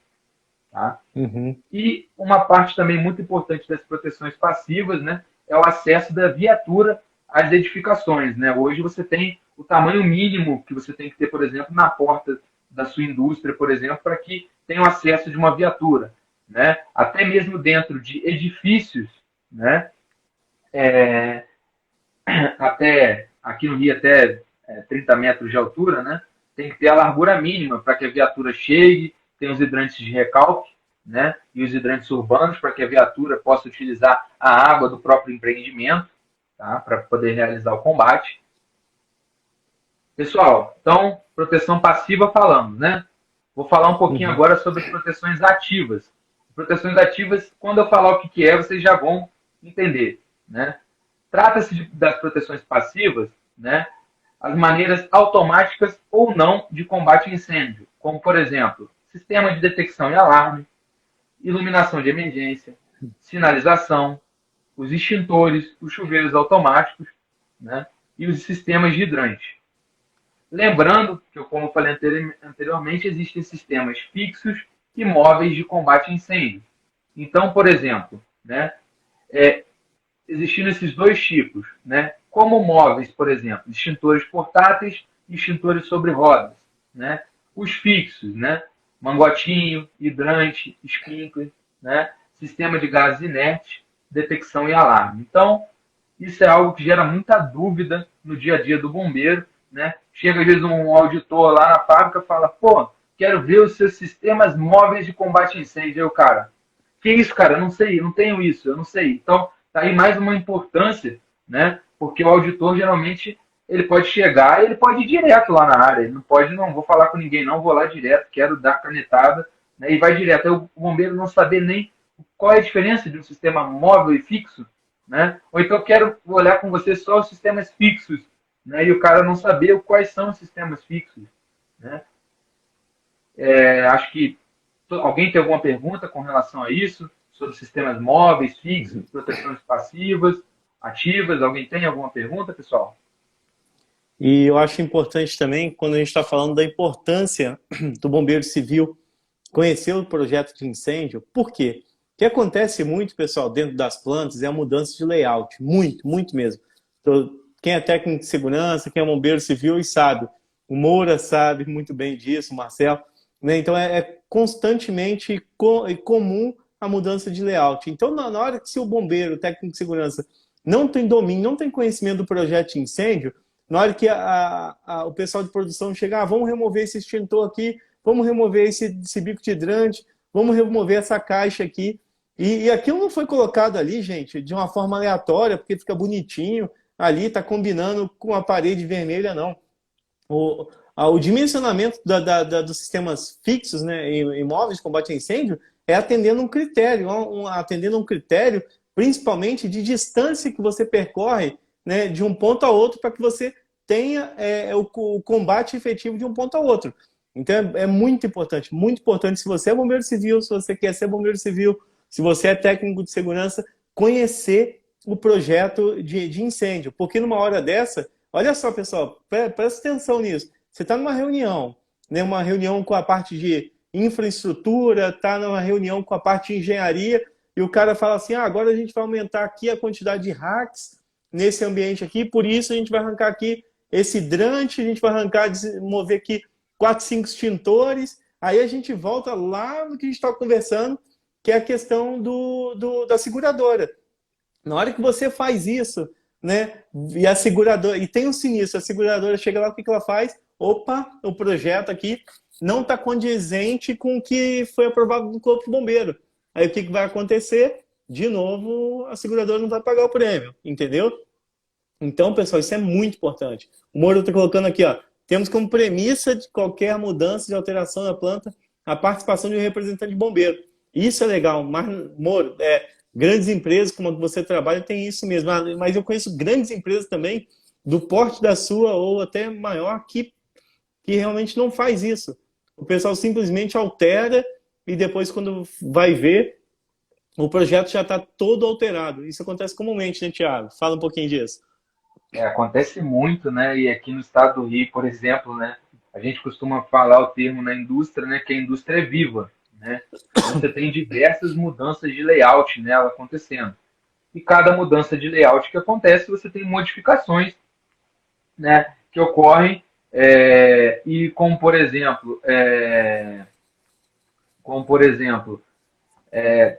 Tá? Uhum. E uma parte também muito importante das proteções passivas, né, é o acesso da viatura às edificações. Né? Hoje você tem o tamanho mínimo que você tem que ter, por exemplo, na porta da sua indústria, por exemplo, para que tenha o acesso de uma viatura. Né? Até mesmo dentro de edifícios, né, até aqui no Rio até 30 metros de altura, né, tem que ter a largura mínima para que a viatura chegue, tem os hidrantes de recalque, né, e os hidrantes urbanos para que a viatura possa utilizar a água do próprio empreendimento, tá, para poder realizar o combate. Pessoal, então, proteção passiva falamos, né? Vou falar um pouquinho agora sobre as proteções ativas. Proteções ativas, quando eu falar o que é, vocês já vão entender, né? Trata-se das proteções passivas, né? As maneiras automáticas ou não de combate a incêndio, como, por exemplo, sistema de detecção e alarme, iluminação de emergência, sinalização, os extintores, os chuveiros automáticos, né? E os sistemas de hidrante. Lembrando que, como eu falei anteriormente, existem sistemas fixos e móveis de combate a incêndio. Então, por exemplo, né, existindo esses dois tipos, né, como móveis, por exemplo, extintores portáteis e extintores sobre rodas. Né, os fixos, né, mangotinho, hidrante, sprinkler, né, sistema de gases inertes, detecção e alarme. Então, isso é algo que gera muita dúvida no dia a dia do bombeiro. Né? Chega às vezes um auditor lá na fábrica e fala, pô, quero ver os seus sistemas móveis de combate a incêndio. Aí o cara, que isso, cara? Eu não sei, eu não tenho isso, eu não sei. Então, tá aí mais uma importância, né? Porque o auditor geralmente ele pode chegar e ele pode ir direto lá na área. Ele não pode, não vou falar com ninguém, não, vou lá direto, quero dar canetada, né? E vai direto. Aí o bombeiro não saber nem qual é a diferença de um sistema móvel e fixo, né? Ou então quero olhar com você só os sistemas fixos, né? E o cara não saber quais são os sistemas fixos. Né? Acho que alguém tem alguma pergunta com relação a isso? Sobre sistemas móveis, fixos, proteções passivas, ativas? Alguém tem alguma pergunta, pessoal? E eu acho importante também, quando a gente está falando da importância do bombeiro civil conhecer o projeto de incêndio. Por quê? O que acontece muito, pessoal, dentro das plantas é a mudança de layout. Muito, muito mesmo. Então, quem é técnico de segurança, quem é bombeiro civil e sabe. O Moura sabe muito bem disso, o Marcelo. Né? Então, é constantemente comum a mudança de layout. Então, na hora que se o bombeiro, o técnico de segurança, não tem domínio, não tem conhecimento do projeto de incêndio, na hora que o pessoal de produção chegar, vamos remover esse extintor aqui, vamos remover esse bico de hidrante, vamos remover essa caixa aqui. E aquilo não foi colocado ali, gente, de uma forma aleatória, porque fica bonitinho, ali está combinando com a parede vermelha, não. O dimensionamento dos sistemas fixos, né, em móveis de combate a incêndio é atendendo um critério, principalmente de distância que você percorre, né, de um ponto a outro, para que você tenha o combate efetivo de um ponto a outro. Então é muito importante se você é bombeiro civil, se você quer ser bombeiro civil, se você é técnico de segurança, conhecer o projeto de incêndio. Porque numa hora dessa, olha só, pessoal, presta atenção nisso. Você está numa reunião, né, uma reunião com a parte de infraestrutura, está numa reunião com a parte de engenharia, e o cara fala assim, agora a gente vai aumentar aqui a quantidade de racks nesse ambiente aqui, por isso a gente vai arrancar aqui esse hidrante, a gente vai mover aqui 4, 5 extintores, aí a gente volta lá no que a gente estava conversando, que é a questão da seguradora. Na hora que você faz isso, né, e a seguradora, e tem um sinistro, a seguradora chega lá, o que ela faz? Opa, o projeto aqui não está condizente com o que foi aprovado no Corpo de Bombeiro. Aí o que vai acontecer? De novo, a seguradora não vai pagar o prêmio, entendeu? Então, pessoal, isso é muito importante. O Moro está colocando aqui, ó, temos como premissa de qualquer mudança de alteração da planta a participação de um representante de bombeiro. Isso é legal, mas, Moro, grandes empresas como a que você trabalha tem isso mesmo, mas eu conheço grandes empresas também, do porte da sua ou até maior, que realmente não faz isso. O pessoal simplesmente altera e depois, quando vai ver, o projeto já está todo alterado. Isso acontece comumente, né, Thiago? Fala um pouquinho disso. Acontece muito, né? E aqui no estado do Rio, por exemplo, né? A gente costuma falar o termo na indústria, né? Que a indústria é viva, né? Então você tem diversas mudanças de layout nela acontecendo. E cada mudança de layout que acontece, você tem modificações, né? Que ocorrem e como por exemplo,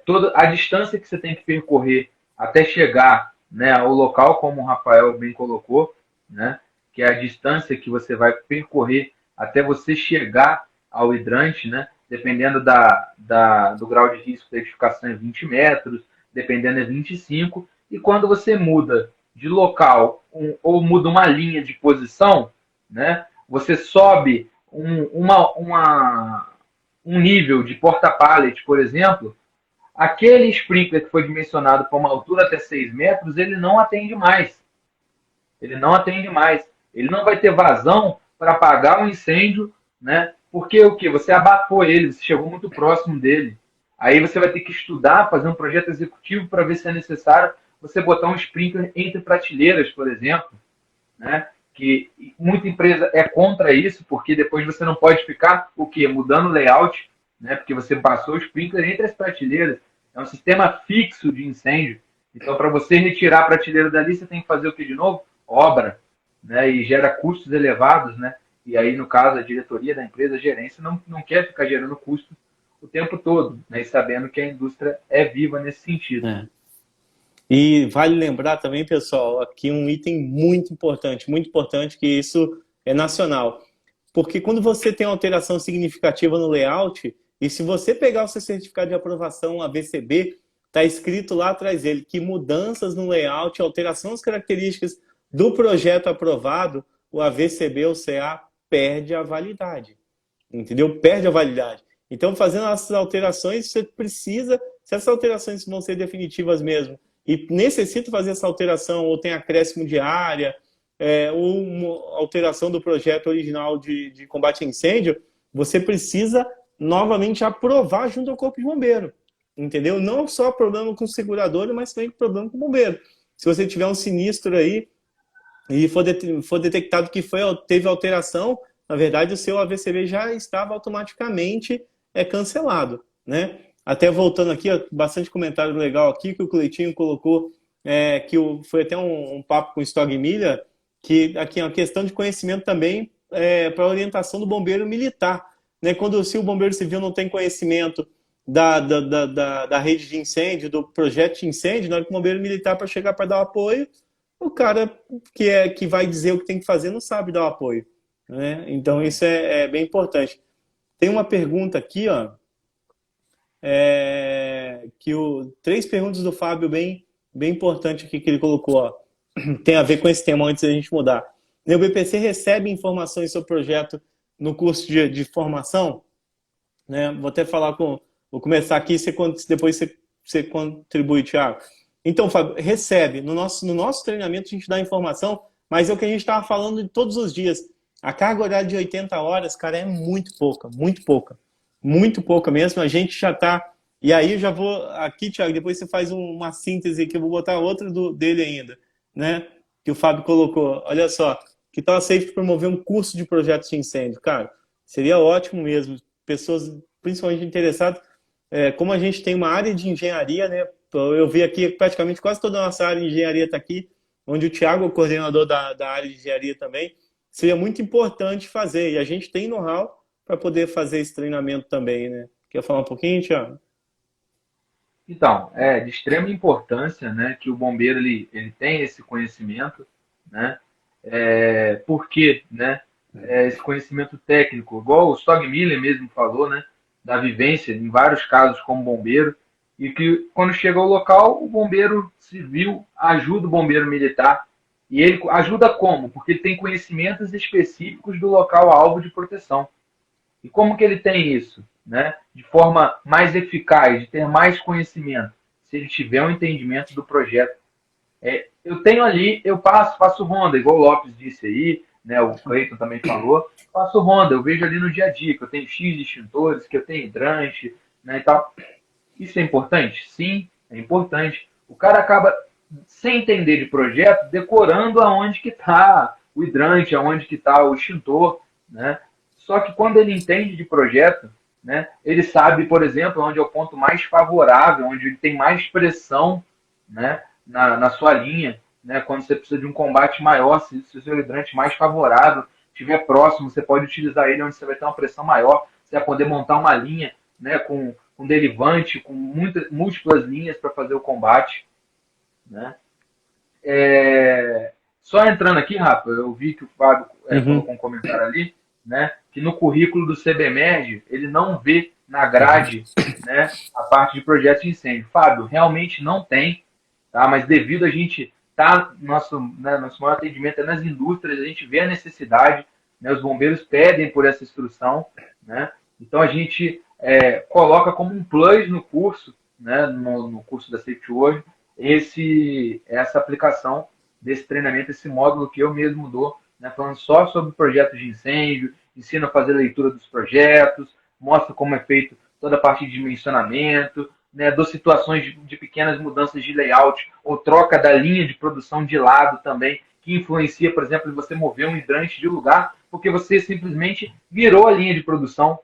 toda a distância que você tem que percorrer até chegar, né, ao local, como o Rafael bem colocou, né, que é a distância que você vai percorrer até você chegar ao hidrante, né, dependendo do grau de risco da edificação é 20 metros, dependendo é 25, e quando você muda de local ou muda uma linha de posição, né, você sobe um nível de porta-pallet, por exemplo, aquele sprinkler que foi dimensionado para uma altura até 6 metros, ele não atende mais. Ele não atende mais. Ele não vai ter vazão para apagar um incêndio, né? Porque o que? Você abafou ele, você chegou muito próximo dele. Aí você vai ter que estudar, fazer um projeto executivo para ver se é necessário você botar um sprinkler entre prateleiras, por exemplo, né? Que muita empresa é contra isso, porque depois você não pode ficar o quê? Mudando o layout, né? Porque você passou o sprinkler entre as prateleiras. É um sistema fixo de incêndio. Então, para você retirar a prateleira dali, você tem que fazer o que de novo? Obra, né? E gera custos elevados, né? E aí, no caso, a diretoria da empresa, a gerência, não quer ficar gerando custo o tempo todo, né? E sabendo que a indústria é viva nesse sentido. E vale lembrar também, pessoal, aqui um item muito importante, que isso é nacional. Porque quando você tem alteração significativa no layout, e se você pegar o seu certificado de aprovação, a VCB, está escrito lá atrás dele que mudanças no layout, alteração das características do projeto aprovado, o AVCB ou CA perde a validade. Entendeu? Perde a validade. Então, fazendo essas alterações, você precisa, se essas alterações vão ser definitivas mesmo, e necessita fazer essa alteração, ou tem acréscimo de área, ou uma alteração do projeto original de combate a incêndio, você precisa novamente aprovar junto ao Corpo de Bombeiro. Entendeu? Não só problema com o segurador, mas também problema com o bombeiro. Se você tiver um sinistro aí e for detectado que teve alteração, na verdade o seu AVCB já estava automaticamente é cancelado, né? Até voltando aqui, ó, bastante comentário legal aqui que o Cleitinho colocou, foi até um papo com o Stog Milha, que aqui é uma questão de conhecimento também para orientação do bombeiro militar, né? Quando se o bombeiro civil não tem conhecimento da rede de incêndio, do projeto de incêndio, na hora que o bombeiro militar para chegar para dar o apoio, o cara que vai dizer o que tem que fazer não sabe dar o apoio, né? Então isso é bem importante. Tem uma pergunta aqui, ó, três perguntas do Fábio bem importante aqui que ele colocou, ó, tem a ver com esse tema antes da gente mudar. O BPC recebe informações sobre o projeto no curso de formação, né? Vou até falar vou começar aqui, depois você contribui, Thiago. Então, Fábio, recebe. No nosso treinamento a gente dá informação, mas é o que a gente estava falando de todos os dias. A carga horária de 80 horas, cara, é muito pouca, muito pouca. Muito pouca mesmo. A gente já está... E aí eu já vou... Aqui, Thiago, depois você faz uma síntese aqui, eu vou botar outra dele ainda, né? Que o Fábio colocou. Olha só, que tal a Safety promover um curso de projetos de incêndio? Cara, seria ótimo mesmo. Pessoas, principalmente interessadas, como a gente tem uma área de engenharia, né? Eu vi aqui praticamente quase toda a nossa área de engenharia está aqui, onde o Thiago é o coordenador da área de engenharia também. Seria muito importante fazer, e a gente tem know-how para poder fazer esse treinamento também, né? Quer falar um pouquinho, Thiago? Então, é de extrema importância, né, que o bombeiro ele tem esse conhecimento, né, porque, né, esse conhecimento técnico, igual o Stog Miller mesmo falou, né, da vivência em vários casos como bombeiro, e que quando chega ao local, o bombeiro civil ajuda o bombeiro militar. E ele ajuda como? Porque ele tem conhecimentos específicos do local alvo de proteção. E como que ele tem isso? Né? De forma mais eficaz, de ter mais conhecimento, se ele tiver um entendimento do projeto. Eu tenho ali, eu faço ronda, igual o Lopes disse aí, né, o Cleiton também falou, faço ronda, eu vejo ali no dia a dia que eu tenho X extintores, que eu tenho hidrante, né, e tal. Isso é importante? Sim, é importante. O cara acaba, sem entender de projeto, decorando aonde que está o hidrante, aonde que está o extintor, né? Só que quando ele entende de projeto, né, ele sabe, por exemplo, onde é o ponto mais favorável, onde ele tem mais pressão, né, na sua linha, né, quando você precisa de um combate maior, se o seu hidrante mais favorável estiver próximo, você pode utilizar ele onde você vai ter uma pressão maior, você vai poder montar uma linha, né, com derivante, com múltiplas linhas para fazer o combate, né? Só entrando aqui, Rafa, eu vi que o Fábio colocou um comentário ali, né, que no currículo do CBMERG ele não vê na grade, né, a parte de projetos de incêndio. Fábio, realmente não tem, tá? Mas devido a gente nosso maior atendimento é nas indústrias, a gente vê a necessidade, né, os bombeiros pedem por essa instrução, né? Então a gente coloca como um plus no curso, né, no curso da Safety World, essa aplicação desse treinamento, esse módulo que eu mesmo dou, né, falando só sobre projetos de incêndio, ensino a fazer leitura dos projetos, mostra como é feito toda a parte de dimensionamento, né, dou situações de pequenas mudanças de layout ou troca da linha de produção de lado também, que influencia, por exemplo, você mover um hidrante de lugar, porque você simplesmente virou a linha de produção.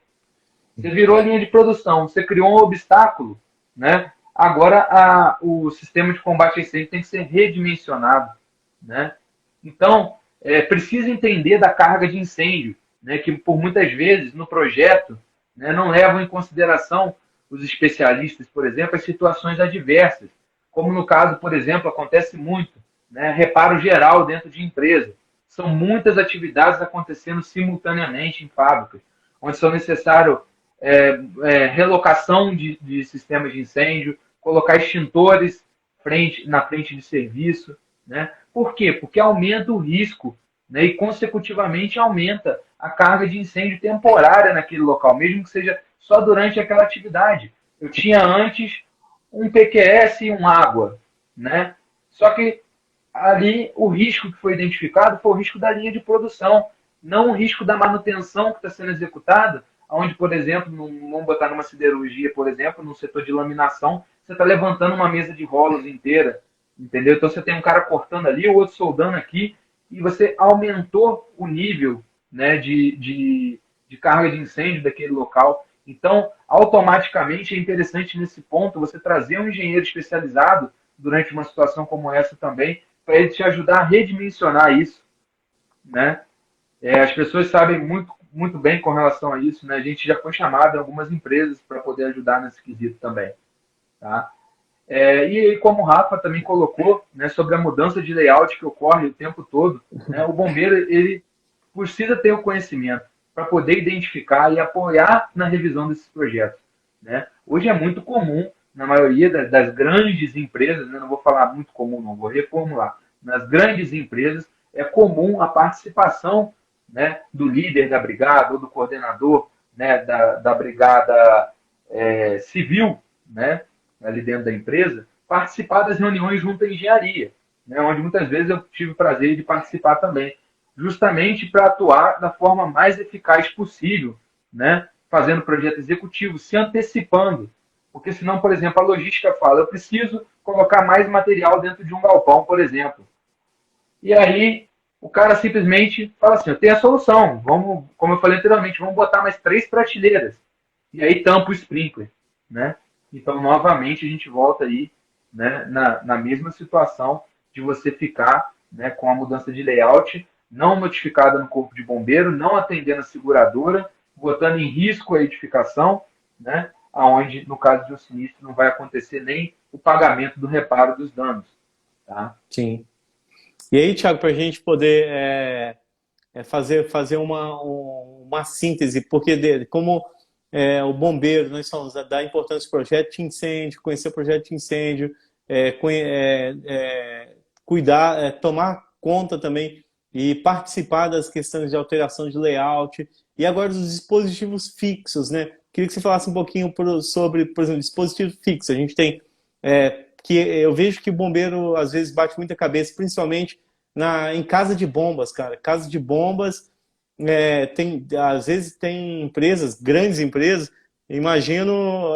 Você virou a linha de produção, você criou um obstáculo, né? Agora o sistema de combate a incêndio tem que ser redimensionado, né? Então, precisa entender da carga de incêndio, né? Que por muitas vezes no projeto, né, não levam em consideração os especialistas, por exemplo, as situações adversas, como no caso, por exemplo, acontece muito, né? Reparo geral dentro de empresa. São muitas atividades acontecendo simultaneamente em fábricas, onde são necessários relocação de sistemas de incêndio, colocar extintores na frente de serviço, né? Por quê? Porque aumenta o risco, né? E consecutivamente aumenta a carga de incêndio temporária naquele local, mesmo que seja só durante aquela atividade. Eu tinha antes um PQS e um água, né? Só que ali o risco que foi identificado foi o risco da linha de produção, não o risco da manutenção que está sendo executada, onde, por exemplo, vamos botar numa siderurgia, por exemplo, no setor de laminação, você está levantando uma mesa de rolos inteira, entendeu? Então você tem um cara cortando ali, o outro soldando aqui, e você aumentou o nível, né, de carga de incêndio daquele local. Então, automaticamente é interessante nesse ponto você trazer um engenheiro especializado durante uma situação como essa também, para ele te ajudar a redimensionar isso, né? As pessoas sabem muito bem com relação a isso, né? A gente já foi chamado em algumas empresas para poder ajudar nesse quesito também, tá? E aí, como o Rafa também colocou, né, sobre a mudança de layout que ocorre o tempo todo, né, o bombeiro ele precisa ter o conhecimento para poder identificar e apoiar na revisão desses projetos, né? Hoje é muito comum, na maioria das grandes empresas, né, não vou falar muito comum, não, vou reformular, nas grandes empresas é comum a participação, né, do líder da brigada ou do coordenador, né, da brigada civil, né, ali dentro da empresa, participar das reuniões junto à engenharia, né, onde muitas vezes eu tive o prazer de participar também, justamente para atuar da forma mais eficaz possível, né, fazendo projeto executivo, se antecipando, porque senão, por exemplo, a logística fala, eu preciso colocar mais material dentro de um galpão, por exemplo. E aí o cara simplesmente fala assim, eu tenho a solução, vamos, como eu falei anteriormente, vamos botar mais 3 prateleiras. E aí tampa o sprinkler, né? Então, novamente, a gente volta aí, né, na mesma situação de você ficar, né, com a mudança de layout, não notificada no corpo de bombeiro, não atendendo a seguradora, botando em risco a edificação, né, aonde, no caso de um sinistro, não vai acontecer nem o pagamento do reparo dos danos. Tá? Sim. E aí, Thiago, para a gente poder fazer uma síntese, porque como o bombeiro, nós falamos da importância do projeto de incêndio, conhecer o projeto de incêndio, cuidar, tomar conta também e participar das questões de alteração de layout, e agora dos dispositivos fixos, né? Queria que você falasse um pouquinho sobre, por exemplo, dispositivo fixo. A gente tem que eu vejo que o bombeiro às vezes bate muita cabeça, principalmente em casa de bombas, cara. Casa de bombas, às vezes tem empresas, grandes empresas, imagino,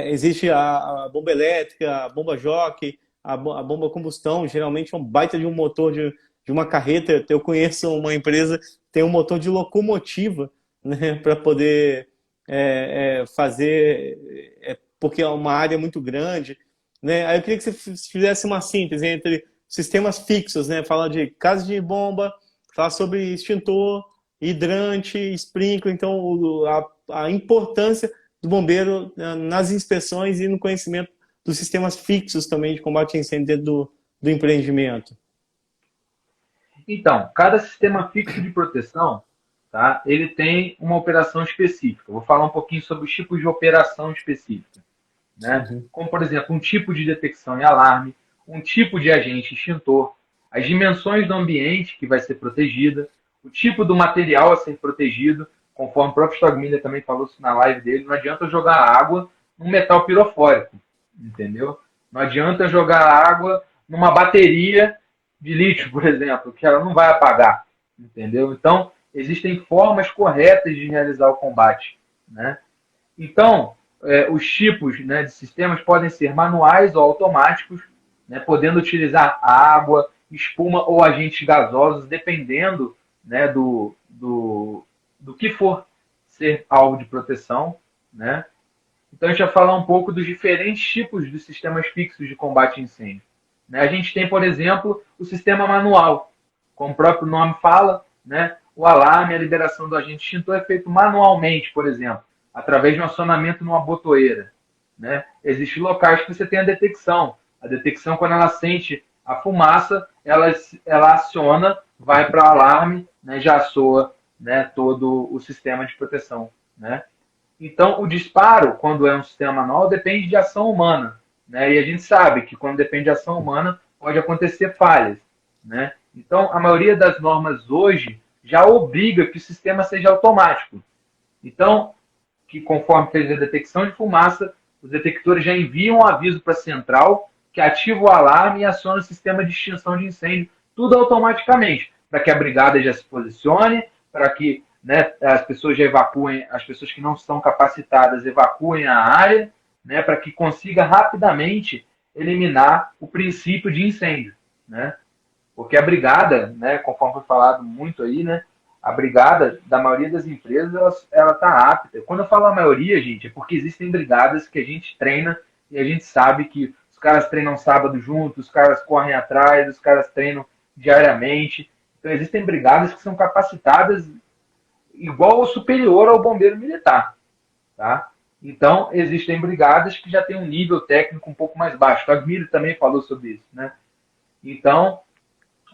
existe a bomba elétrica, a bomba jockey, a bomba combustão, geralmente é um baita de um motor de uma carreta. Eu conheço uma empresa que tem um motor de locomotiva, né, para poder fazer, porque é uma área muito grande, né? Aí eu queria que você fizesse uma síntese entre sistemas fixos, né? Falar de casa de bomba, falar sobre extintor, hidrante, sprinkler, então a importância do bombeiro nas inspeções e no conhecimento dos sistemas fixos também de combate a incêndio dentro do empreendimento. Então, cada sistema fixo de proteção, tá, ele tem uma operação específica. Vou falar um pouquinho sobre os tipos de operação específica. Né? Uhum. Como, por exemplo, um tipo de detecção e alarme, um tipo de agente extintor, as dimensões do ambiente que vai ser protegida, o tipo do material a ser protegido, conforme o próprio Stogmiller também falou isso na live dele, não adianta jogar água num metal pirofórico, entendeu? Não adianta jogar água numa bateria de lítio, por exemplo, que ela não vai apagar, entendeu? Então, existem formas corretas de realizar o combate, né? Então, os tipos, né, de sistemas podem ser manuais ou automáticos, né, podendo utilizar água, espuma ou agentes gasosos, dependendo, né, do que for ser alvo de proteção. Né? Então, a gente vai falar um pouco dos diferentes tipos de sistemas fixos de combate a incêndio. Né? A gente tem, por exemplo, o sistema manual. Como o próprio nome fala, né, o alarme, a liberação do agente extintor é feito manualmente, por exemplo, através de um acionamento numa botoeira. Né? Existem locais que você tem a detecção. A detecção, quando ela sente a fumaça, ela aciona, vai para o alarme, né, já soa, né, todo o sistema de proteção. Né? Então, o disparo, quando é um sistema manual, depende de ação humana. Né? E a gente sabe que quando depende de ação humana, pode acontecer falhas. Né? Então, a maioria das normas hoje já obriga que o sistema seja automático. Então, que conforme fez a detecção de fumaça, os detectores já enviam um aviso para a central, que ativa o alarme e aciona o sistema de extinção de incêndio, tudo automaticamente, para que a brigada já se posicione, para que, né, as pessoas já evacuem, as pessoas que não estão capacitadas evacuem a área, né, para que consiga rapidamente eliminar o princípio de incêndio. Né? Porque a brigada, né, conforme foi falado muito aí, né, A brigada, da maioria das empresas, ela está apta. Quando eu falo a maioria, gente, é porque existem brigadas que a gente treina e a gente sabe que os caras treinam sábado juntos, os caras correm atrás, os caras treinam diariamente. Então, existem brigadas que são capacitadas igual ou superior ao bombeiro militar, tá? Então, existem brigadas que já têm um nível técnico um pouco mais baixo. O Agmiro também falou sobre isso, né? Então,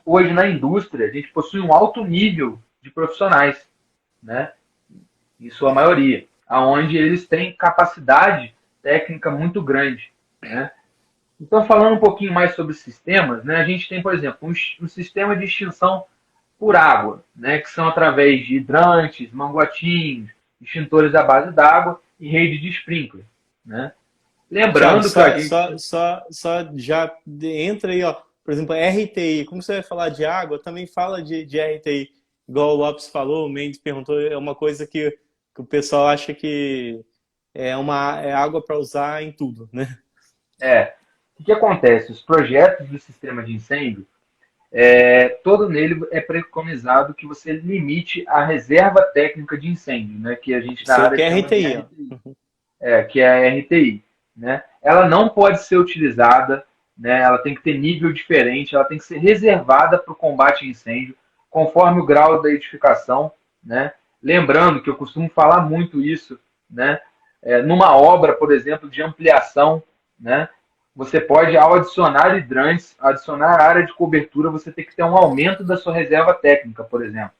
hoje na indústria, a gente possui um alto nível de profissionais, né? Em sua maioria, aonde eles têm capacidade técnica muito grande, né? Então, falando um pouquinho mais sobre sistemas, né? A gente tem, por exemplo, um sistema de extinção por água, né? Que são através de hidrantes, manguatinhos, extintores à base d'água e rede de sprinkler, né? Thiago, Lembrando que a gente... só já entra aí, ó. Por exemplo, RTI. Como você vai falar de água, também fala de RTI. Igual o Lopes falou, o Mendes perguntou, é uma coisa que o pessoal acha que é água para usar em tudo, né? O que acontece? Os projetos do sistema de incêndio, todo nele é preconizado que você limite a reserva técnica de incêndio, né? Que a gente na Sei área que é chama de RTI, ó. RTI, que é a RTI, né? Ela não pode ser utilizada, né? Ela tem que ter nível diferente, ela tem que ser reservada para o combate a incêndio, conforme o grau da edificação, né? Lembrando que eu costumo falar muito isso, né? Numa obra, por exemplo, de ampliação, né? Você pode, ao adicionar hidrantes, adicionar área de cobertura, você tem que ter um aumento da sua reserva técnica, por exemplo.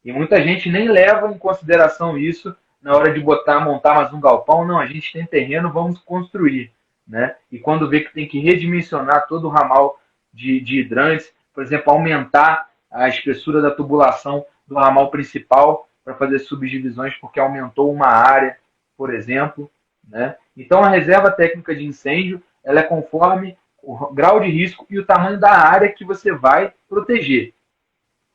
E muita gente nem leva em consideração isso na hora de montar mais um galpão. Não, a gente tem terreno, vamos construir, né? E quando vê que tem que redimensionar todo o ramal de hidrantes, por exemplo, aumentar a espessura da tubulação do ramal principal para fazer subdivisões porque aumentou uma área, por exemplo, né? Então, a reserva técnica de incêndio ela é conforme o grau de risco e o tamanho da área que você vai proteger.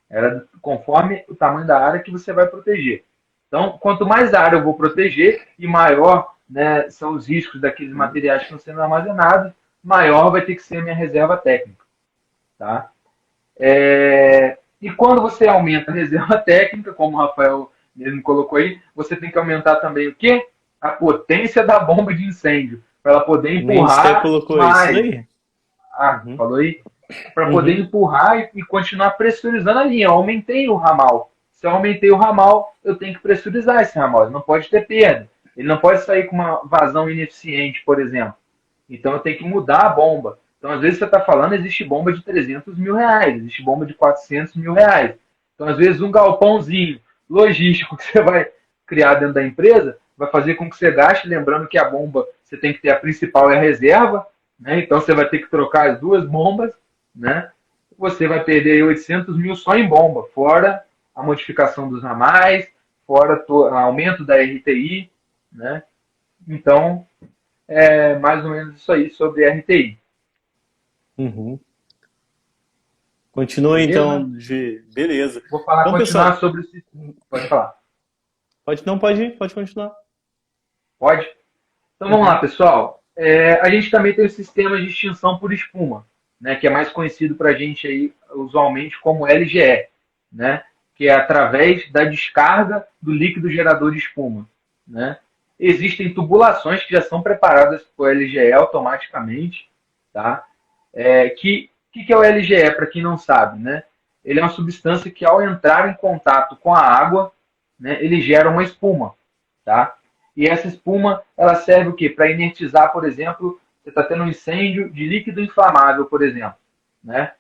Ela é conforme o tamanho da área que você vai proteger. Então, quanto mais área eu vou proteger e maior, né, são os riscos daqueles materiais que estão sendo armazenados, maior vai ter que ser a minha reserva técnica. Tá? E quando você aumenta a reserva técnica, como o Rafael mesmo colocou aí, você tem que aumentar também o quê? A potência da bomba de incêndio, para ela poder Mendes até empurrar colocou mais. isso aí. Falou aí? Para poder empurrar e continuar pressurizando a linha. Eu aumentei o ramal. Se eu aumentei o ramal, eu tenho que pressurizar esse ramal. Ele não pode ter perda. Ele não pode sair com uma vazão ineficiente, por exemplo. Então eu tenho que mudar a bomba. Então, às vezes, você está falando, existe bomba de 300 mil reais, existe bomba de 400 mil reais. Então, às vezes, um galpãozinho logístico que você vai criar dentro da empresa vai fazer com que você gaste, lembrando que a bomba, você tem que ter a principal e a reserva, né? Então, você vai ter que trocar as duas bombas, né? Você vai perder 800 mil só em bomba, fora a modificação dos ramais, fora o aumento da RTI, né? Então, é mais ou menos isso aí sobre RTI. Uhum. Continua Beleza? então, beleza. Vou falar, Então, continuar pessoal, sobre o... Pode falar. pode continuar. Pode? Então vamos lá, pessoal. A gente também tem o sistema de extinção por espuma, né, que é mais conhecido para a gente aí, usualmente como LGE, né, que é através da descarga do líquido gerador de espuma, né. Existem tubulações que já são preparadas por LGE automaticamente, tá? Que é o LGE, para quem não sabe, né? Ele é uma substância que, ao entrar em contato com a água, né, ele gera uma espuma, tá? E essa espuma, ela serve o quê? Para inertizar, por exemplo, você está tendo um incêndio de líquido inflamável, por exemplo, né?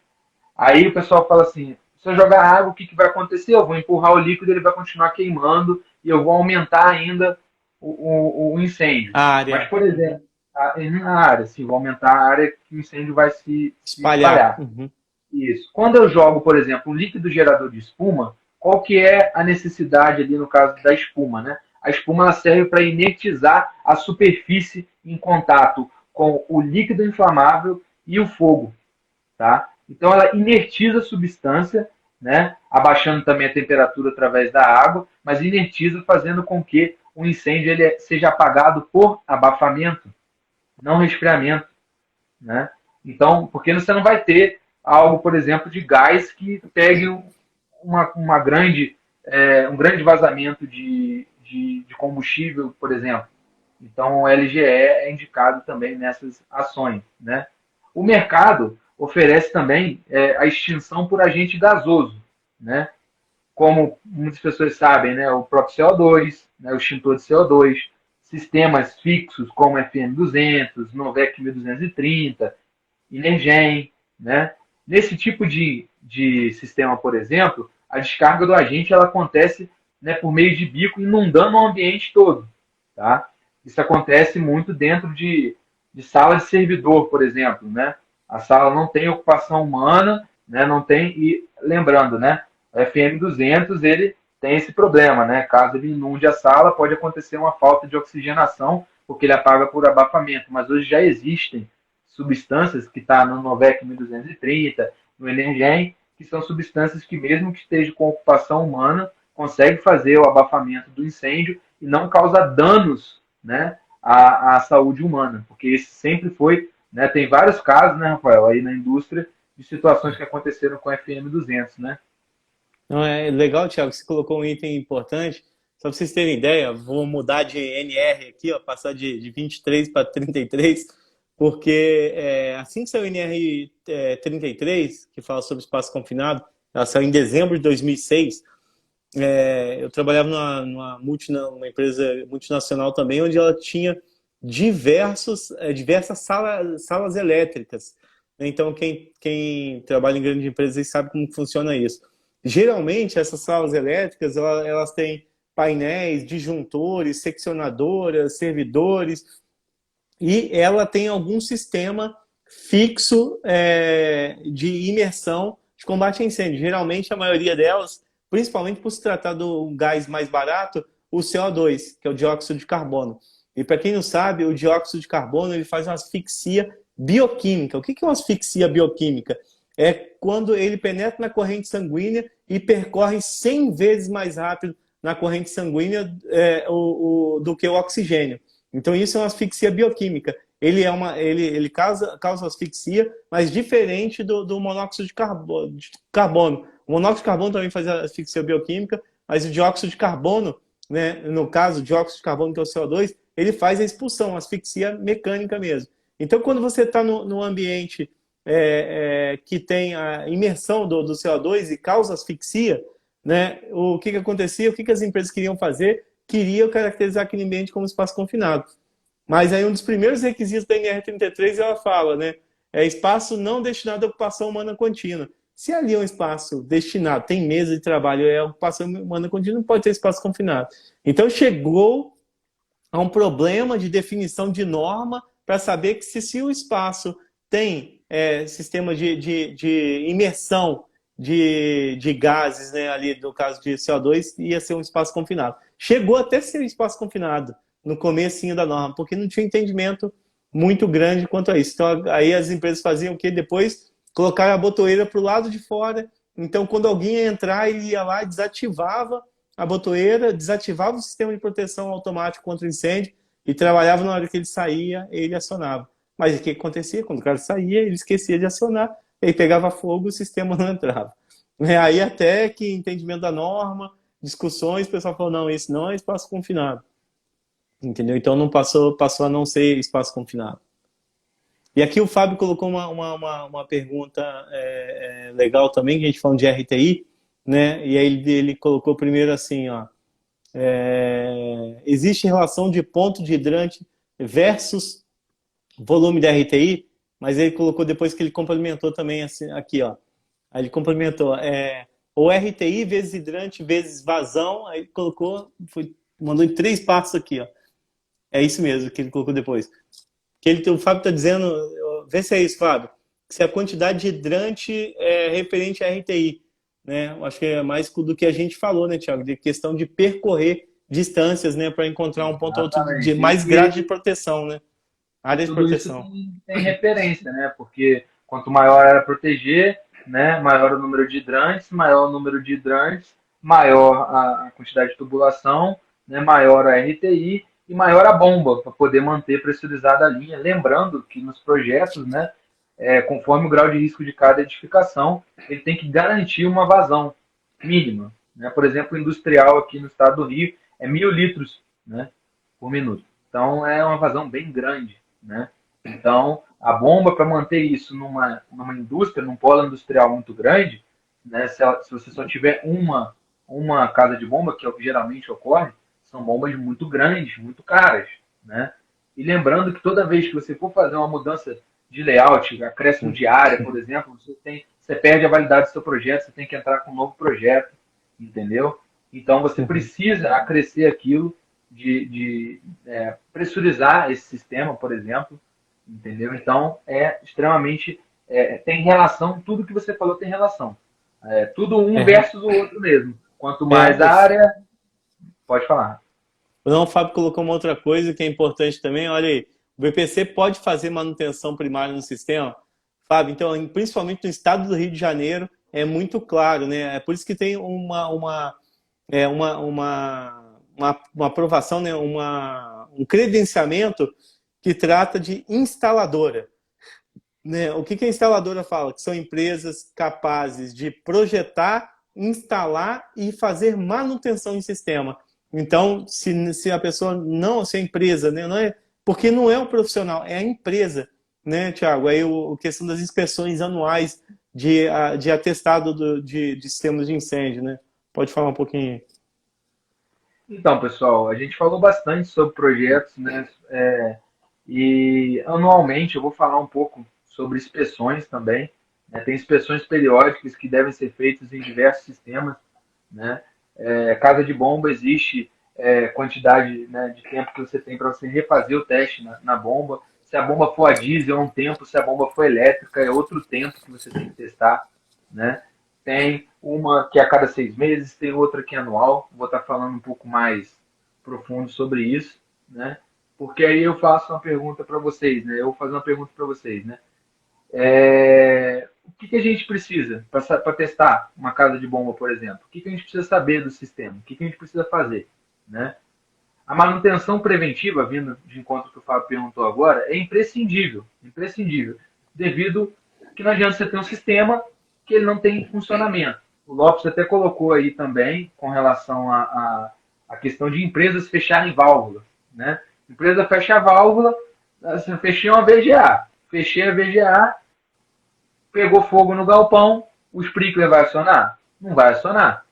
Aí o pessoal fala assim, se eu jogar água, o que vai acontecer? Eu vou empurrar o líquido, ele vai continuar queimando e eu vou aumentar ainda o incêndio. A área. Mas, por exemplo, na área, sim, vou aumentar a área que o incêndio vai se Espalhar. espalhar. Isso. Quando eu jogo, por exemplo, um líquido gerador de espuma, qual que é a necessidade ali no caso da espuma, né? A espuma ela serve para inertizar a superfície em contato com o líquido inflamável e o fogo, tá? Então ela inertiza a substância, né? Abaixando também a temperatura através da água, mas inertiza fazendo com que o incêndio ele seja apagado por abafamento, não resfriamento, né? Então, porque você não vai ter algo, por exemplo, de gás que pegue uma grande um grande vazamento de combustível, por exemplo. Então, o LGE é indicado também nessas ações, né? O mercado oferece também a extinção por agente gasoso, né? Como muitas pessoas sabem, né? O próprio CO2, né? O extintor de CO2, sistemas fixos como FM200, Novec 1230, Inergen, né? Nesse tipo de sistema, por exemplo, a descarga do agente ela acontece, né, por meio de bico, inundando o ambiente todo. Tá? Isso acontece muito dentro de sala de servidor, por exemplo. Né? A sala não tem ocupação humana, né? Não tem, e lembrando, né, o FM200 ele tem esse problema. Né? Caso ele inunde a sala, pode acontecer uma falta de oxigenação, porque ele apaga por abafamento. Mas hoje já existem substâncias que está no Novec 1230, no Energen, que são substâncias que, mesmo que esteja com ocupação humana, consegue fazer o abafamento do incêndio e não causa danos, né, à saúde humana, porque esse sempre foi, né, tem vários casos, né, Rafael, aí na indústria, de situações que aconteceram com FM200, né? Não, é legal, Thiago, que você colocou um item importante. Só para vocês terem ideia, vou mudar de NR aqui, ó, passar de 23 para 33, porque assim que saiu o NR 33, que fala sobre espaço confinado, ela saiu em dezembro de 2006. Eu trabalhava numa empresa multinacional também, onde ela tinha diversas salas elétricas. Então, quem trabalha em grandes empresas sabe como funciona isso. Geralmente, essas salas elétricas, elas têm painéis, disjuntores, seccionadoras, servidores, e ela tem algum sistema fixo de imersão de combate a incêndio. Geralmente, a maioria delas, principalmente por se tratar do gás mais barato, o CO2, que é o dióxido de carbono. E para quem não sabe, o dióxido de carbono ele faz uma asfixia bioquímica. O que é uma asfixia bioquímica? É quando ele penetra na corrente sanguínea e percorre 100 vezes mais rápido na corrente sanguínea do que o oxigênio. Então, isso é uma asfixia bioquímica. Ele causa asfixia, mas diferente do monóxido de carbono. O monóxido de carbono também faz asfixia bioquímica, mas o dióxido de carbono, né, no caso, o dióxido de carbono, que é o CO2, ele faz a expulsão, a asfixia mecânica mesmo. Então, quando você está no ambiente que tem a imersão do CO2 e causa asfixia, né, o que acontecia, o que as empresas queriam fazer? Queriam caracterizar aquele ambiente como espaço confinado. Mas aí um dos primeiros requisitos da NR33 ela fala, né, espaço não destinado à ocupação humana contínua. Se ali é um espaço destinado, tem mesa de trabalho, ocupação humana contínua, não pode ter espaço confinado. Então chegou a um problema de definição de norma para saber que se o espaço tem sistema de imersão de gases, né, ali no caso de CO2, ia ser um espaço confinado. Chegou até a ser um espaço confinado no comecinho da norma, porque não tinha entendimento muito grande quanto a isso. Então, aí as empresas faziam o quê? Depois colocaram a botoeira para o lado de fora. Então, quando alguém ia entrar, ele ia lá e desativava a botoeira, desativava o sistema de proteção automático contra incêndio e trabalhava na hora que ele saía, ele acionava. Mas o que acontecia? Quando o cara saía, ele esquecia de acionar, ele pegava fogo, o sistema não entrava. Aí até que entendimento da norma, discussões, o pessoal falou, não, isso não é espaço confinado. Entendeu? Então não passou a não ser espaço confinado. E aqui o Fábio colocou uma pergunta legal também, que a gente falando de RTI, né? E aí ele colocou primeiro assim, ó, existe relação de ponto de hidrante versus volume da RTI, mas ele colocou depois que ele complementou também assim, aqui, ó. Aí ele complementou, o RTI vezes hidrante vezes vazão, aí ele colocou, mandou em 3 passos aqui, ó. É isso mesmo que ele colocou depois. O Fábio está dizendo, vê se é isso, Fábio, se a quantidade de hidrante é referente à RTI, né? Eu acho que é mais do que a gente falou, né, Thiago? De questão de percorrer distâncias, né, para encontrar um ponto ou outro de mais grade de proteção, né? Área de proteção. Isso tem referência, né? Porque quanto maior era proteger, né, maior o número de hidrantes, maior a quantidade de tubulação, né, maior a RTI e maior a bomba para poder manter pressurizada a linha. Lembrando que nos projetos, né, conforme o grau de risco de cada edificação, ele tem que garantir uma vazão mínima. né? Por exemplo, o industrial aqui no estado do Rio é 1.000 litros, né, por minuto. Então, é uma vazão bem grande, né? Então, a bomba, para manter isso numa indústria, num polo industrial muito grande, né, se você só tiver uma casa de bomba, que é o que geralmente ocorre, são bombas muito grandes, muito caras, né? E lembrando que toda vez que você for fazer uma mudança de layout, acréscimo de área, por exemplo, você perde a validade do seu projeto, você tem que entrar com um novo projeto, entendeu? Então você precisa acrescer aquilo de pressurizar esse sistema, por exemplo, entendeu? Então é extremamente tem relação, tudo que você falou tem relação. É tudo um versus o outro mesmo. Quanto mais área, pode falar. Não, o Fábio colocou uma outra coisa que é importante também. Olha aí, o BPC pode fazer manutenção primária no sistema? Fábio, então, principalmente no estado do Rio de Janeiro, é muito claro, né? É por isso que tem uma aprovação, né? Um credenciamento que trata de instaladora. Né? O que a instaladora fala? Que são empresas capazes de projetar, instalar e fazer manutenção em sistema. Então, se a pessoa não, se a empresa, né, não é, porque não é o profissional, é a empresa, né, Tiago? Aí a questão das inspeções anuais de atestado de sistemas de incêndio, né? Pode falar um pouquinho. Então, pessoal, a gente falou bastante sobre projetos, né? E anualmente eu vou falar um pouco sobre inspeções também, né? Tem inspeções periódicas que devem ser feitas em diversos sistemas, né? Casa de bomba existe quantidade, né, de tempo que você tem para você refazer o teste na bomba. Se a bomba for a diesel é um tempo, se a bomba for elétrica é outro tempo que você tem que testar, né? Tem uma que é a cada 6 meses, tem outra que é anual. Vou estar falando um pouco mais profundo sobre isso, né? Porque aí eu faço uma pergunta para vocês, né? Eu vou fazer uma pergunta para vocês, né? O que a gente precisa para testar uma casa de bomba, por exemplo? O que a gente precisa saber do sistema? O que a gente precisa fazer, né? A manutenção preventiva, vindo de encontro que o Fábio perguntou agora, é imprescindível, imprescindível, devido que não adianta você ter um sistema que ele não tem funcionamento. O Lopes até colocou aí também com relação à questão de empresas fecharem válvulas, né? Empresa fecha a válvula, assim, fechei uma VGA, fechei a VGA, pegou fogo no galpão, o sprinkler vai acionar? Não vai acionar.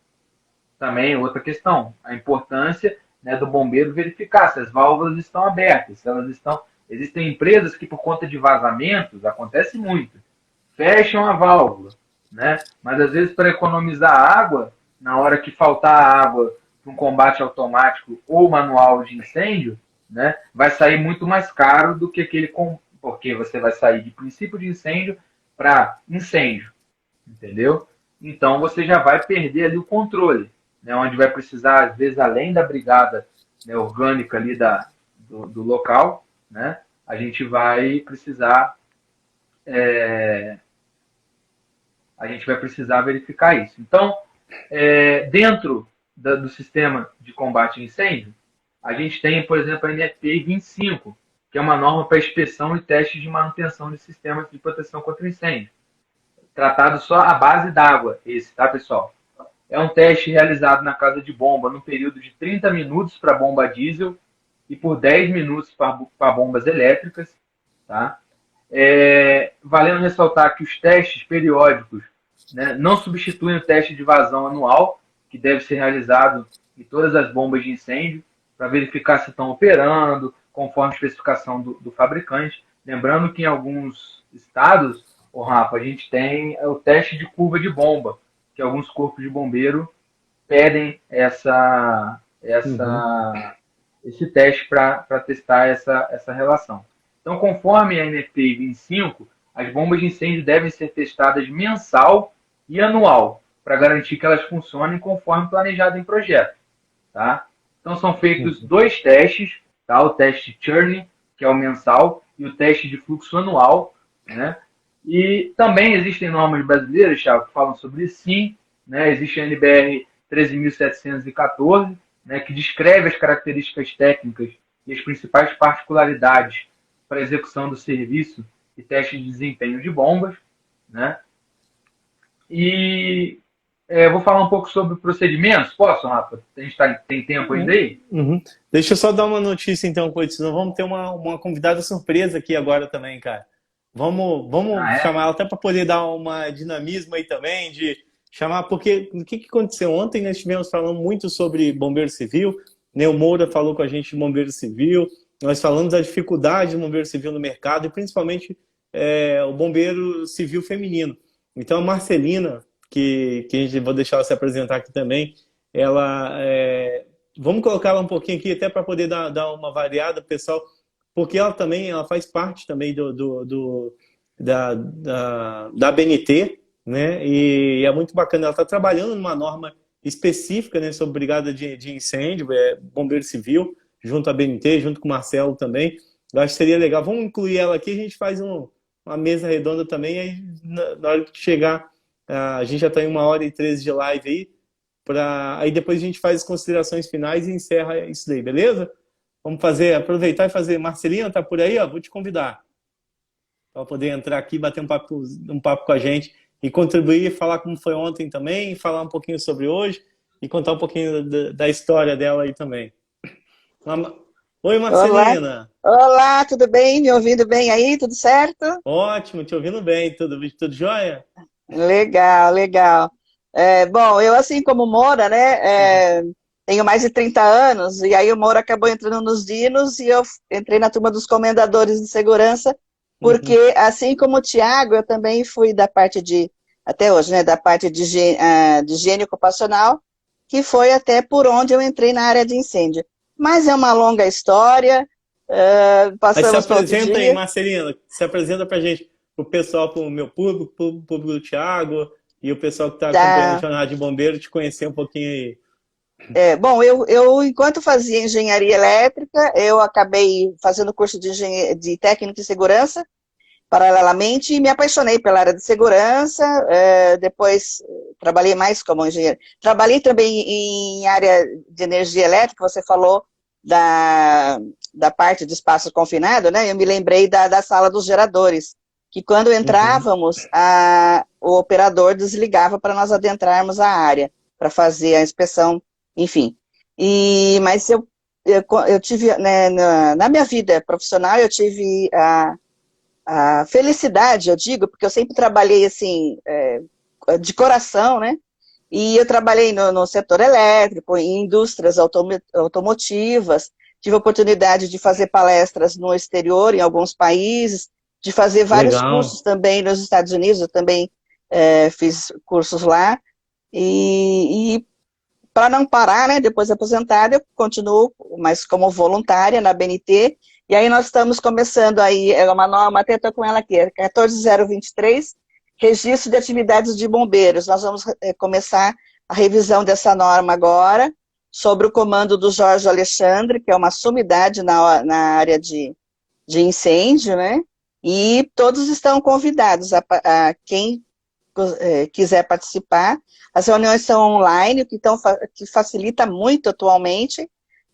Também outra questão, a importância, né, do bombeiro verificar se as válvulas estão abertas, se elas estão. Existem empresas que, por conta de vazamentos, acontece muito, fecham a válvula, né? Mas às vezes para economizar água, na hora que faltar água para um combate automático ou manual de incêndio, né, vai sair muito mais caro do que porque você vai sair de princípio de incêndio para incêndio, entendeu? Então você já vai perder ali o controle, né, onde vai precisar, às vezes, além da brigada, né, orgânica ali do local, né, a gente vai precisar verificar isso. Então, dentro do sistema de combate a incêndio, a gente tem, por exemplo, a NFPA 25, que é uma norma para inspeção e teste de manutenção de sistemas de proteção contra incêndio. Tratado só a base d'água, esse, tá, pessoal? É um teste realizado na casa de bomba no período de 30 minutos para bomba diesel e por 10 minutos para bombas elétricas, tá? Valendo ressaltar que os testes periódicos, né, não substituem o teste de vazão anual, que deve ser realizado em todas as bombas de incêndio, para verificar se estão operando conforme a especificação do fabricante. Lembrando que em alguns estados, Rafa, a gente tem o teste de curva de bomba, que alguns corpos de bombeiro pedem esse teste para testar essa relação. Então, conforme a NFPA 25, as bombas de incêndio devem ser testadas mensal e anual, para garantir que elas funcionem conforme planejado em projeto. Tá? Então, são feitos 2 testes, tá? O teste Churning, que é o mensal, e o teste de fluxo anual, né? E também existem normas brasileiras, Thiago, que falam sobre isso, sim, né? Existe a NBR 13.714, né, que descreve as características técnicas e as principais particularidades para a execução do serviço e teste de desempenho de bombas, né? E Eu vou falar um pouco sobre procedimentos. Posso, Rafa? A gente tem tempo ainda aí? Uhum. Deixa eu só dar uma notícia então, Coito, senão vamos ter uma convidada surpresa aqui agora também, cara. Vamos Ah, é? chamar ela até para poder dar uma dinamismo aí também, de chamar, porque o que aconteceu? Ontem nós estivemos falando muito sobre bombeiro civil, Neu Moura falou com a gente de bombeiro civil, nós falamos da dificuldade do bombeiro civil no mercado e principalmente o bombeiro civil feminino. Então a Marcelina, que a gente vou deixar ela se apresentar aqui também, ela vamos colocar ela um pouquinho aqui até para poder dar uma variada, pessoal, porque ela faz parte também da ABNT, né? E é muito bacana. Ela está trabalhando numa norma específica, né, sobre brigada de incêndio, bombeiro civil, junto à ABNT, junto com o Marcelo também. Eu acho que seria legal. Vamos incluir ela aqui, a gente faz uma mesa redonda também, aí na hora que chegar, a gente já está em 1h13 de live aí, aí depois a gente faz as considerações finais e encerra isso daí, beleza? Vamos aproveitar e fazer. Marcelina, tá por aí? Ó, vou te convidar para poder entrar aqui, bater um papo com a gente e contribuir, falar como foi ontem também, falar um pouquinho sobre hoje e contar um pouquinho da história dela aí também. Oi, Olá, Marcelina. olá, tudo bem? Me ouvindo bem aí? Tudo certo? Ótimo, te ouvindo bem. Tudo jóia? Legal, legal. Bom, eu assim como Moura, né, tenho mais de 30 anos, e aí o Moura acabou entrando nos Dinos e eu entrei na turma dos comendadores de segurança, Uhum. porque assim como o Tiago, eu também fui da parte até hoje, né, da parte de higiene ocupacional, que foi até por onde eu entrei na área de incêndio. Mas é uma longa história, Aí se passamos para outro apresenta aí, dia. Marcelina. Se apresenta pra gente, pro pessoal, pro meu público, pro público do Thiago e o pessoal que está acompanhando a Tá. Jornada de Bombeiro, te conhecer um pouquinho aí. Bom, enquanto fazia engenharia elétrica, eu acabei fazendo curso de técnico de segurança, paralelamente, e me apaixonei pela área de segurança, depois trabalhei mais como engenheiro. Trabalhei também em área de energia elétrica, você falou da parte de espaço confinado, né? Eu me lembrei da sala dos geradores, que quando Uhum. entrávamos, o operador desligava para nós adentrarmos a área, para fazer a inspeção, enfim. Mas eu tive, né, na minha vida profissional, eu tive a felicidade, eu digo, porque eu sempre trabalhei assim, de coração, né? E eu trabalhei no setor elétrico, em indústrias automotivas, tive a oportunidade de fazer palestras no exterior, em alguns países, de fazer vários cursos Legal. também nos Estados Unidos, eu também fiz cursos lá. E para não parar, né, depois de aposentada, eu continuo, mas como voluntária na BNT, e aí nós estamos começando aí, é uma norma, até estou com ela aqui, 14023, registro de atividades de bombeiros. Nós vamos começar a revisão dessa norma agora, sobre o comando do Jorge Alexandre, que é uma sumidade na área de incêndio, né, e todos estão convidados a quem quiser participar. As reuniões são online, que facilita muito atualmente,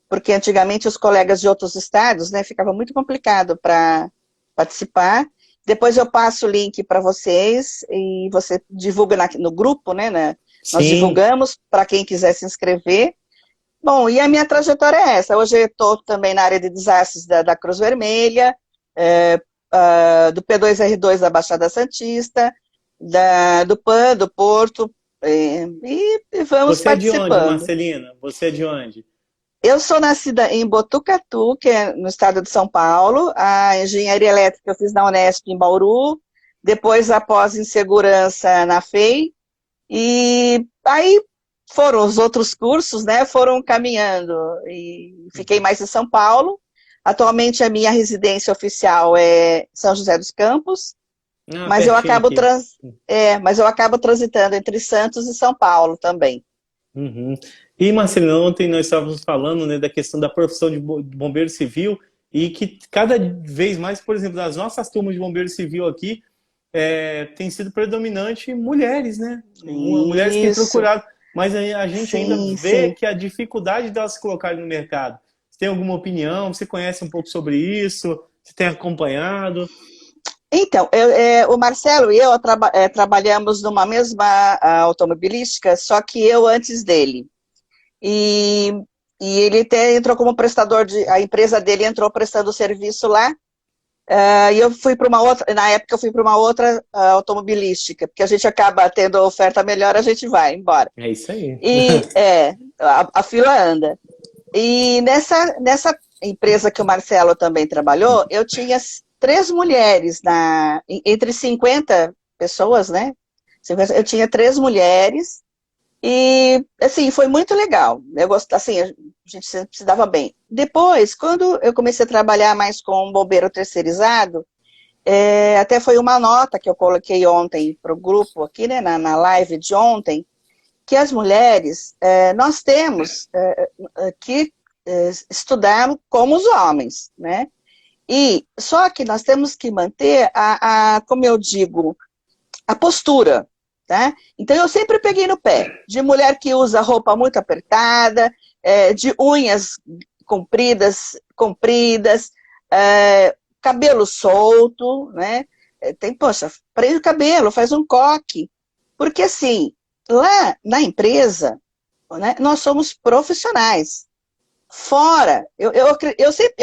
porque antigamente os colegas de outros estados, né, ficava muito complicado para participar. Depois eu passo o link para vocês e você divulga no grupo, né? Nós Sim. divulgamos para quem quiser se inscrever. Bom, e a minha trajetória é essa. Hoje eu estou também na área de desastres da Cruz Vermelha, do P2R2 da Baixada Santista, do PAN, do Porto, e vamos Você é de onde, participando. Marcelina? Você é de onde? Eu sou nascida em Botucatu, que é no estado de São Paulo. A engenharia elétrica eu fiz na Unesp em Bauru, depois após em segurança na FEI, e aí foram os outros cursos, né, foram caminhando, e fiquei mais em São Paulo. Atualmente a minha residência oficial é São José dos Campos, Ah, mas eu pertinho acabo, aqui. mas eu acabo transitando entre Santos e São Paulo também. Uhum. E, Marcelino, ontem nós estávamos falando, né, da questão da profissão de bombeiro civil e que cada vez mais, por exemplo, das nossas turmas de bombeiro civil aqui, tem sido predominante mulheres, né? Mulheres que têm Isso, procurado, mas a gente ainda sim, vê sim. que a dificuldade delas se colocarem no mercado. Você tem alguma opinião? Você conhece um pouco sobre isso? Você tem acompanhado? Então, o Marcelo e eu trabalhamos numa mesma automobilística, só que eu antes dele. E, e ele até entrou como prestador a empresa dele entrou prestando serviço lá. E eu fui para uma outra, na época eu fui para uma outra automobilística, porque a gente acaba tendo oferta melhor, a gente vai embora. É isso aí. E a fila anda. E nessa empresa que o Marcelo também trabalhou, eu tinha 3 mulheres, entre 50 pessoas, né? Eu tinha 3 mulheres, e, assim, foi muito legal. Eu gosto, assim, a gente se dava bem. Depois, quando eu comecei a trabalhar mais com um bombeiro terceirizado, até foi uma nota que eu coloquei ontem para o grupo aqui, né, na live de ontem, que as mulheres, nós temos que estudar como os homens, né? E só que nós temos que manter como eu digo, a postura, tá? Então eu sempre peguei no pé de mulher que usa roupa muito apertada, de unhas compridas, cabelo solto, né? Poxa, prende o cabelo, faz um coque, porque assim, lá na empresa, né, nós somos profissionais. Fora, eu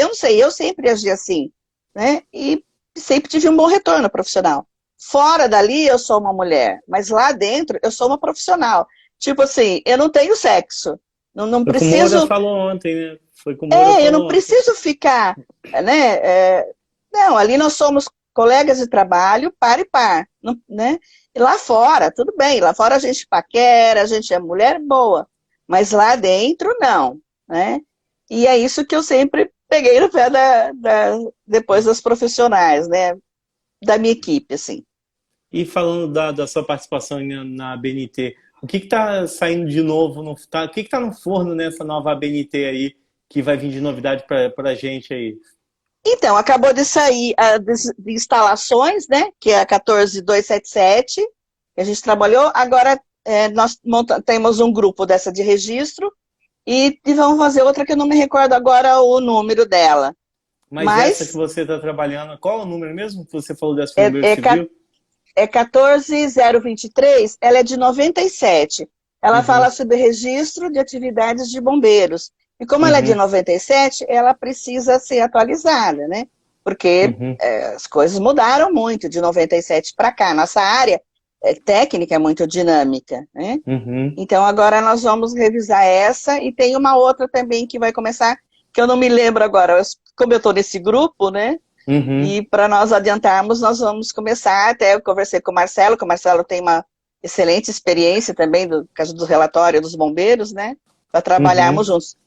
não sei, eu sempre agi assim, né? E sempre tive um bom retorno profissional. Fora dali, eu sou uma mulher, mas lá dentro, eu sou uma profissional. Tipo assim, eu não tenho sexo. Não Foi como o Moura preciso. falou ontem, né? Foi como o Moura Eu não falou ontem. preciso ficar, né? Não, ali nós somos colegas de trabalho, par e par, né? E lá fora, tudo bem, lá fora a gente paquera, a gente é mulher boa, mas lá dentro, não, né? E é isso que eu sempre peguei no pé depois das profissionais, né? Da minha equipe, assim. E falando da sua participação na ABNT, o que está saindo de novo? O que está no forno nessa nova ABNT aí, que vai vir de novidade para a gente aí? Então, acabou de sair de instalações, né? Que é a 14277, que a gente trabalhou. Agora, nós temos um grupo dessa de registro e vamos fazer outra que eu não me recordo agora o número dela. Mas essa que Mas você está trabalhando, qual é o número mesmo que você falou dessa é, Bombeiro é, ca- Civil? é 14023, ela é de 97. Ela Uhum, fala sobre registro de atividades de bombeiros. E como ela é de uhum, 97, ela precisa ser atualizada, né? Porque uhum, as coisas mudaram muito de 97 para cá. Nossa área técnica é muito dinâmica, né? uhum, Então agora nós vamos revisar essa e tem uma outra também que vai começar, que eu não me lembro agora, como eu estou nesse grupo, né? uhum, E para nós adiantarmos, nós vamos começar, até eu conversei com que o Marcelo tem uma excelente experiência também do caso do relatório dos bombeiros, né? Para trabalharmos uhum. juntos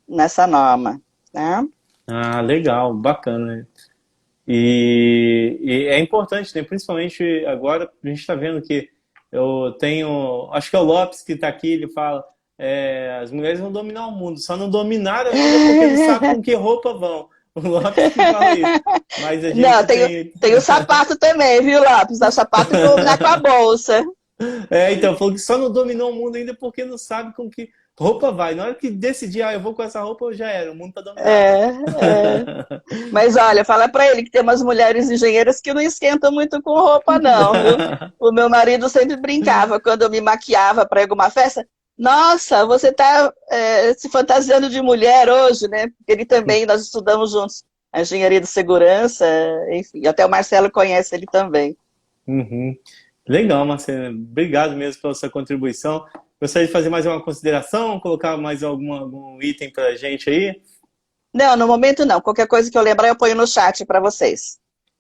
nessa norma, tá? Ah, legal, bacana. E é importante, né? Principalmente agora, a gente está vendo que eu tenho. Acho que é o Lopes que está aqui, ele fala: as mulheres vão dominar o mundo, só não dominaram ainda porque não sabem com que roupa vão. O Lopes que fala isso. Mas a Não, gente tem. tem o sapato também, viu, Lopes? O sapato que combinar com a bolsa. Então, falou que só não dominou o mundo ainda porque não sabe com que roupa vai. Na hora que decidir, eu vou com essa roupa, já era, o mundo tá dominado. É, é. Mas olha, fala para ele que tem umas mulheres engenheiras que não esquentam muito com roupa, não, viu? O meu marido sempre brincava quando eu me maquiava para alguma festa. Nossa, você está se fantasiando de mulher hoje, né? Porque ele também, nós estudamos juntos a engenharia de segurança, enfim, até o Marcelo conhece ele também. Uhum. Legal, Marcelo. Obrigado mesmo pela sua contribuição. Gostaria de fazer mais uma consideração, colocar mais algum item para a gente aí? Não, no momento não. Qualquer coisa que eu lembrar, eu ponho no chat para vocês.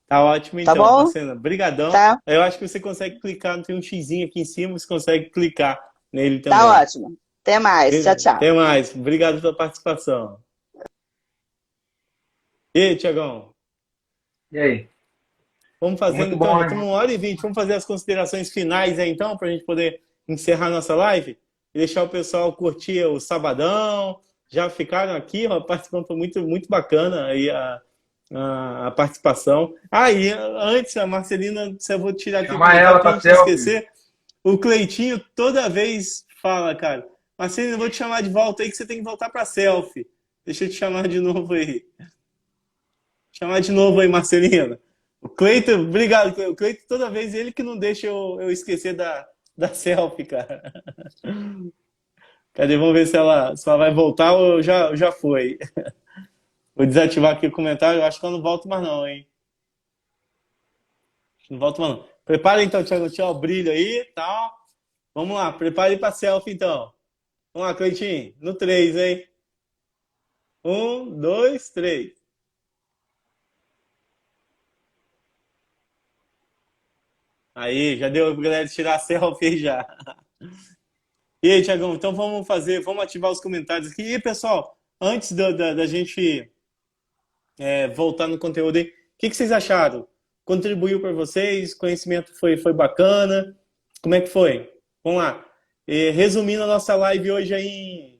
Tá ótimo Tá então, bom? Marcelo. Brigadão. Tá? Eu acho que você consegue clicar, tem um xizinho aqui em cima, você consegue clicar nele Tá também. ótimo. Até mais. Tchau, tchau. Até mais. Obrigado pela participação. E aí, Tiagão? E aí? Vamos fazendo Muito então, bom, já né? estamos 1h20, vamos fazer as considerações finais aí então, para a gente poder encerrar nossa live e deixar o pessoal curtir o sabadão. Já ficaram aqui, ó, participando, foi muito, muito bacana aí a participação. E antes, a Marcelina, se eu vou tirar aqui e Chamar aproveitar ela para a para gente não selfie. esquecer, o Cleitinho toda vez fala, cara, Marcelina, eu vou te chamar de volta aí que você tem que voltar para selfie. Deixa eu te chamar de novo aí. Chamar de novo aí, Marcelina. O Cleiton, obrigado, Cleiton. O Cleiton, toda vez, ele que não deixa eu esquecer da selfie, cara. Cadê? Vamos ver se ela vai voltar ou já foi. Vou desativar aqui o comentário. Eu acho que eu não volto mais não, hein? Não volto mais não. Prepara então, Thiago, tchau, o brilho aí, tal. Vamos lá, prepare para selfie então. Vamos lá, Cleitinho. No 3, hein? 1, 2, 3. Aí, já deu pra galera tirar a selfie aí já. E aí, Thiagão, então vamos ativar os comentários aqui. E, pessoal, antes da gente voltar no conteúdo aí, o que vocês acharam? Contribuiu para vocês? Conhecimento foi bacana? Como é que foi? Vamos lá. Resumindo a nossa live hoje aí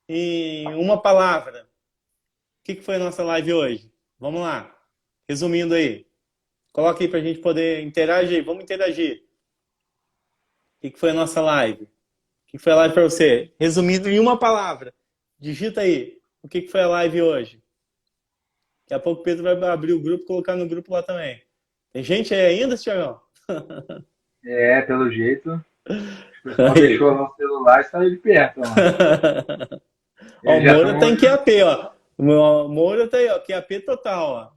em uma palavra. O que foi a nossa live hoje? Vamos lá. Resumindo aí. Coloca aí para a gente poder interagir. Vamos interagir. O que foi a nossa live? O que foi a live para você? Resumindo em uma palavra. Digita aí. O que foi a live hoje? Daqui a pouco o Pedro vai abrir o grupo e colocar no grupo lá também. Tem gente aí ainda, Thiagão? Pelo jeito. O pessoal deixou lá o celular e saiu de perto. Ó, o Moura tá em QAP, ó. O Moura tá aí, ó. QAP total, ó.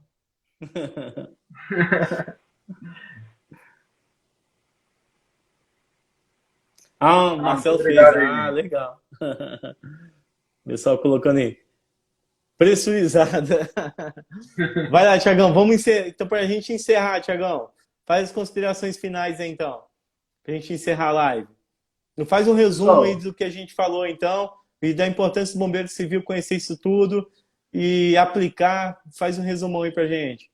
O Marcelo fez. Legal. Pessoal colocando aí. Pressurizada. Vai lá, Thiagão, vamos encerrar. Então, para a gente encerrar, Thiagão, faz as considerações finais aí, então. Para a gente encerrar a live. Faz um resumo aí do que a gente falou, então, e da importância do bombeiro civil conhecer isso tudo e aplicar. Faz um resumão aí para a gente.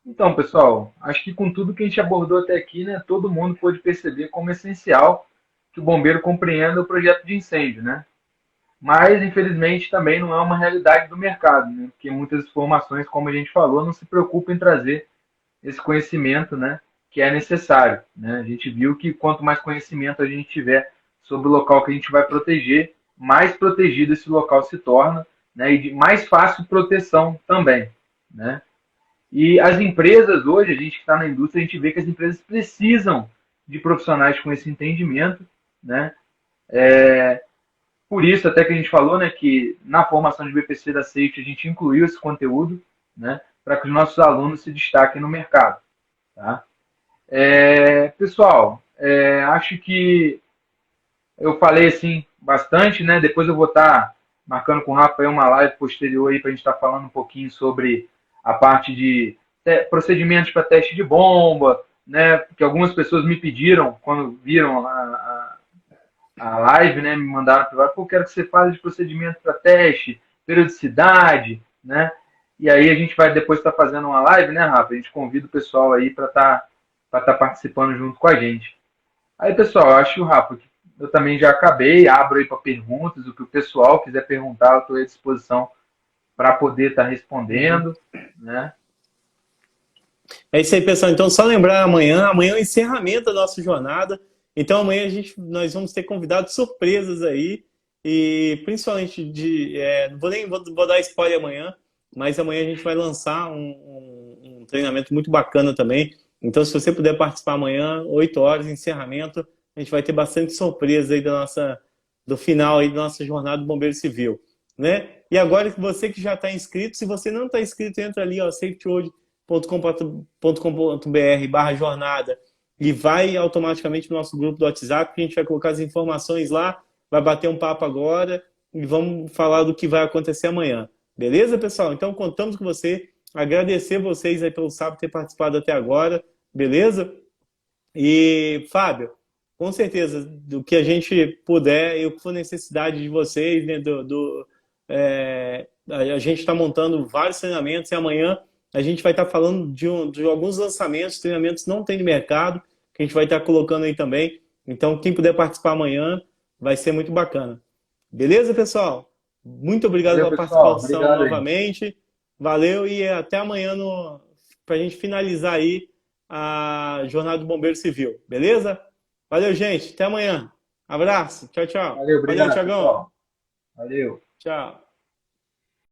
Então, pessoal, acho que com tudo que a gente abordou até aqui, né, todo mundo pôde perceber como é essencial que o bombeiro compreenda o projeto de incêndio, né? Mas, infelizmente, também não é uma realidade do mercado, né? Porque muitas informações, como a gente falou, não se preocupam em trazer esse conhecimento, né, que é necessário, né? A gente viu que quanto mais conhecimento a gente tiver sobre o local que a gente vai proteger, mais protegido esse local se torna, né, e de mais fácil proteção também, né? E as empresas hoje, a gente que está na indústria, a gente vê que as empresas precisam de profissionais com esse entendimento, né? Por isso, até que a gente falou, né, que na formação de BPC da Safety a gente incluiu esse conteúdo, né, para que os nossos alunos se destaquem no mercado. Tá? Pessoal, acho que eu falei assim bastante, né? Depois eu vou estar marcando com o Rafael uma live posterior aí para a gente estar falando um pouquinho sobre a parte de procedimentos para teste de bomba, né? Porque algumas pessoas me pediram quando viram a live, né, me mandaram privado, pô, quero que você fale de procedimento para teste, periodicidade, né? E aí a gente vai depois estar fazendo uma live, né, Rafa? A gente convida o pessoal aí para estar participando junto com a gente. Aí, pessoal, eu acho, Rafa, que eu também já acabei, abro aí para perguntas, o que o pessoal quiser perguntar, eu estou à disposição para poder estar respondendo, né? É isso aí, pessoal. Então, só lembrar amanhã é o encerramento da nossa jornada. Então, amanhã nós vamos ter convidados surpresas aí. E principalmente não vou dar spoiler amanhã, mas amanhã a gente vai lançar um treinamento muito bacana também. Então, se você puder participar amanhã, 8 horas, encerramento, a gente vai ter bastante surpresa aí do final aí da nossa jornada do Bombeiro Civil, né? E agora que você que já está inscrito, se você não está inscrito, entra ali, ó, safetyhoje.com.br/jornada e vai automaticamente no nosso grupo do WhatsApp, que a gente vai colocar as informações lá, vai bater um papo agora e vamos falar do que vai acontecer amanhã. Beleza, pessoal? Então, contamos com você. Agradecer vocês aí pelo sábado ter participado até agora. Beleza? E, Fábio, com certeza, do que a gente puder e o que for necessidade de vocês, né, a gente está montando vários treinamentos e amanhã a gente vai estar falando de alguns lançamentos, treinamentos não tem no mercado, que a gente vai estar colocando aí também. Então, quem puder participar amanhã, vai ser muito bacana. Beleza, pessoal? Muito obrigado pela participação novamente. Valeu e até amanhã para a gente finalizar aí a Jornada do Bombeiro Civil. Beleza? Valeu, gente. Até amanhã. Abraço. Tchau, tchau. Valeu, obrigado, Valeu, Thiagão. pessoal. Valeu. Tchau.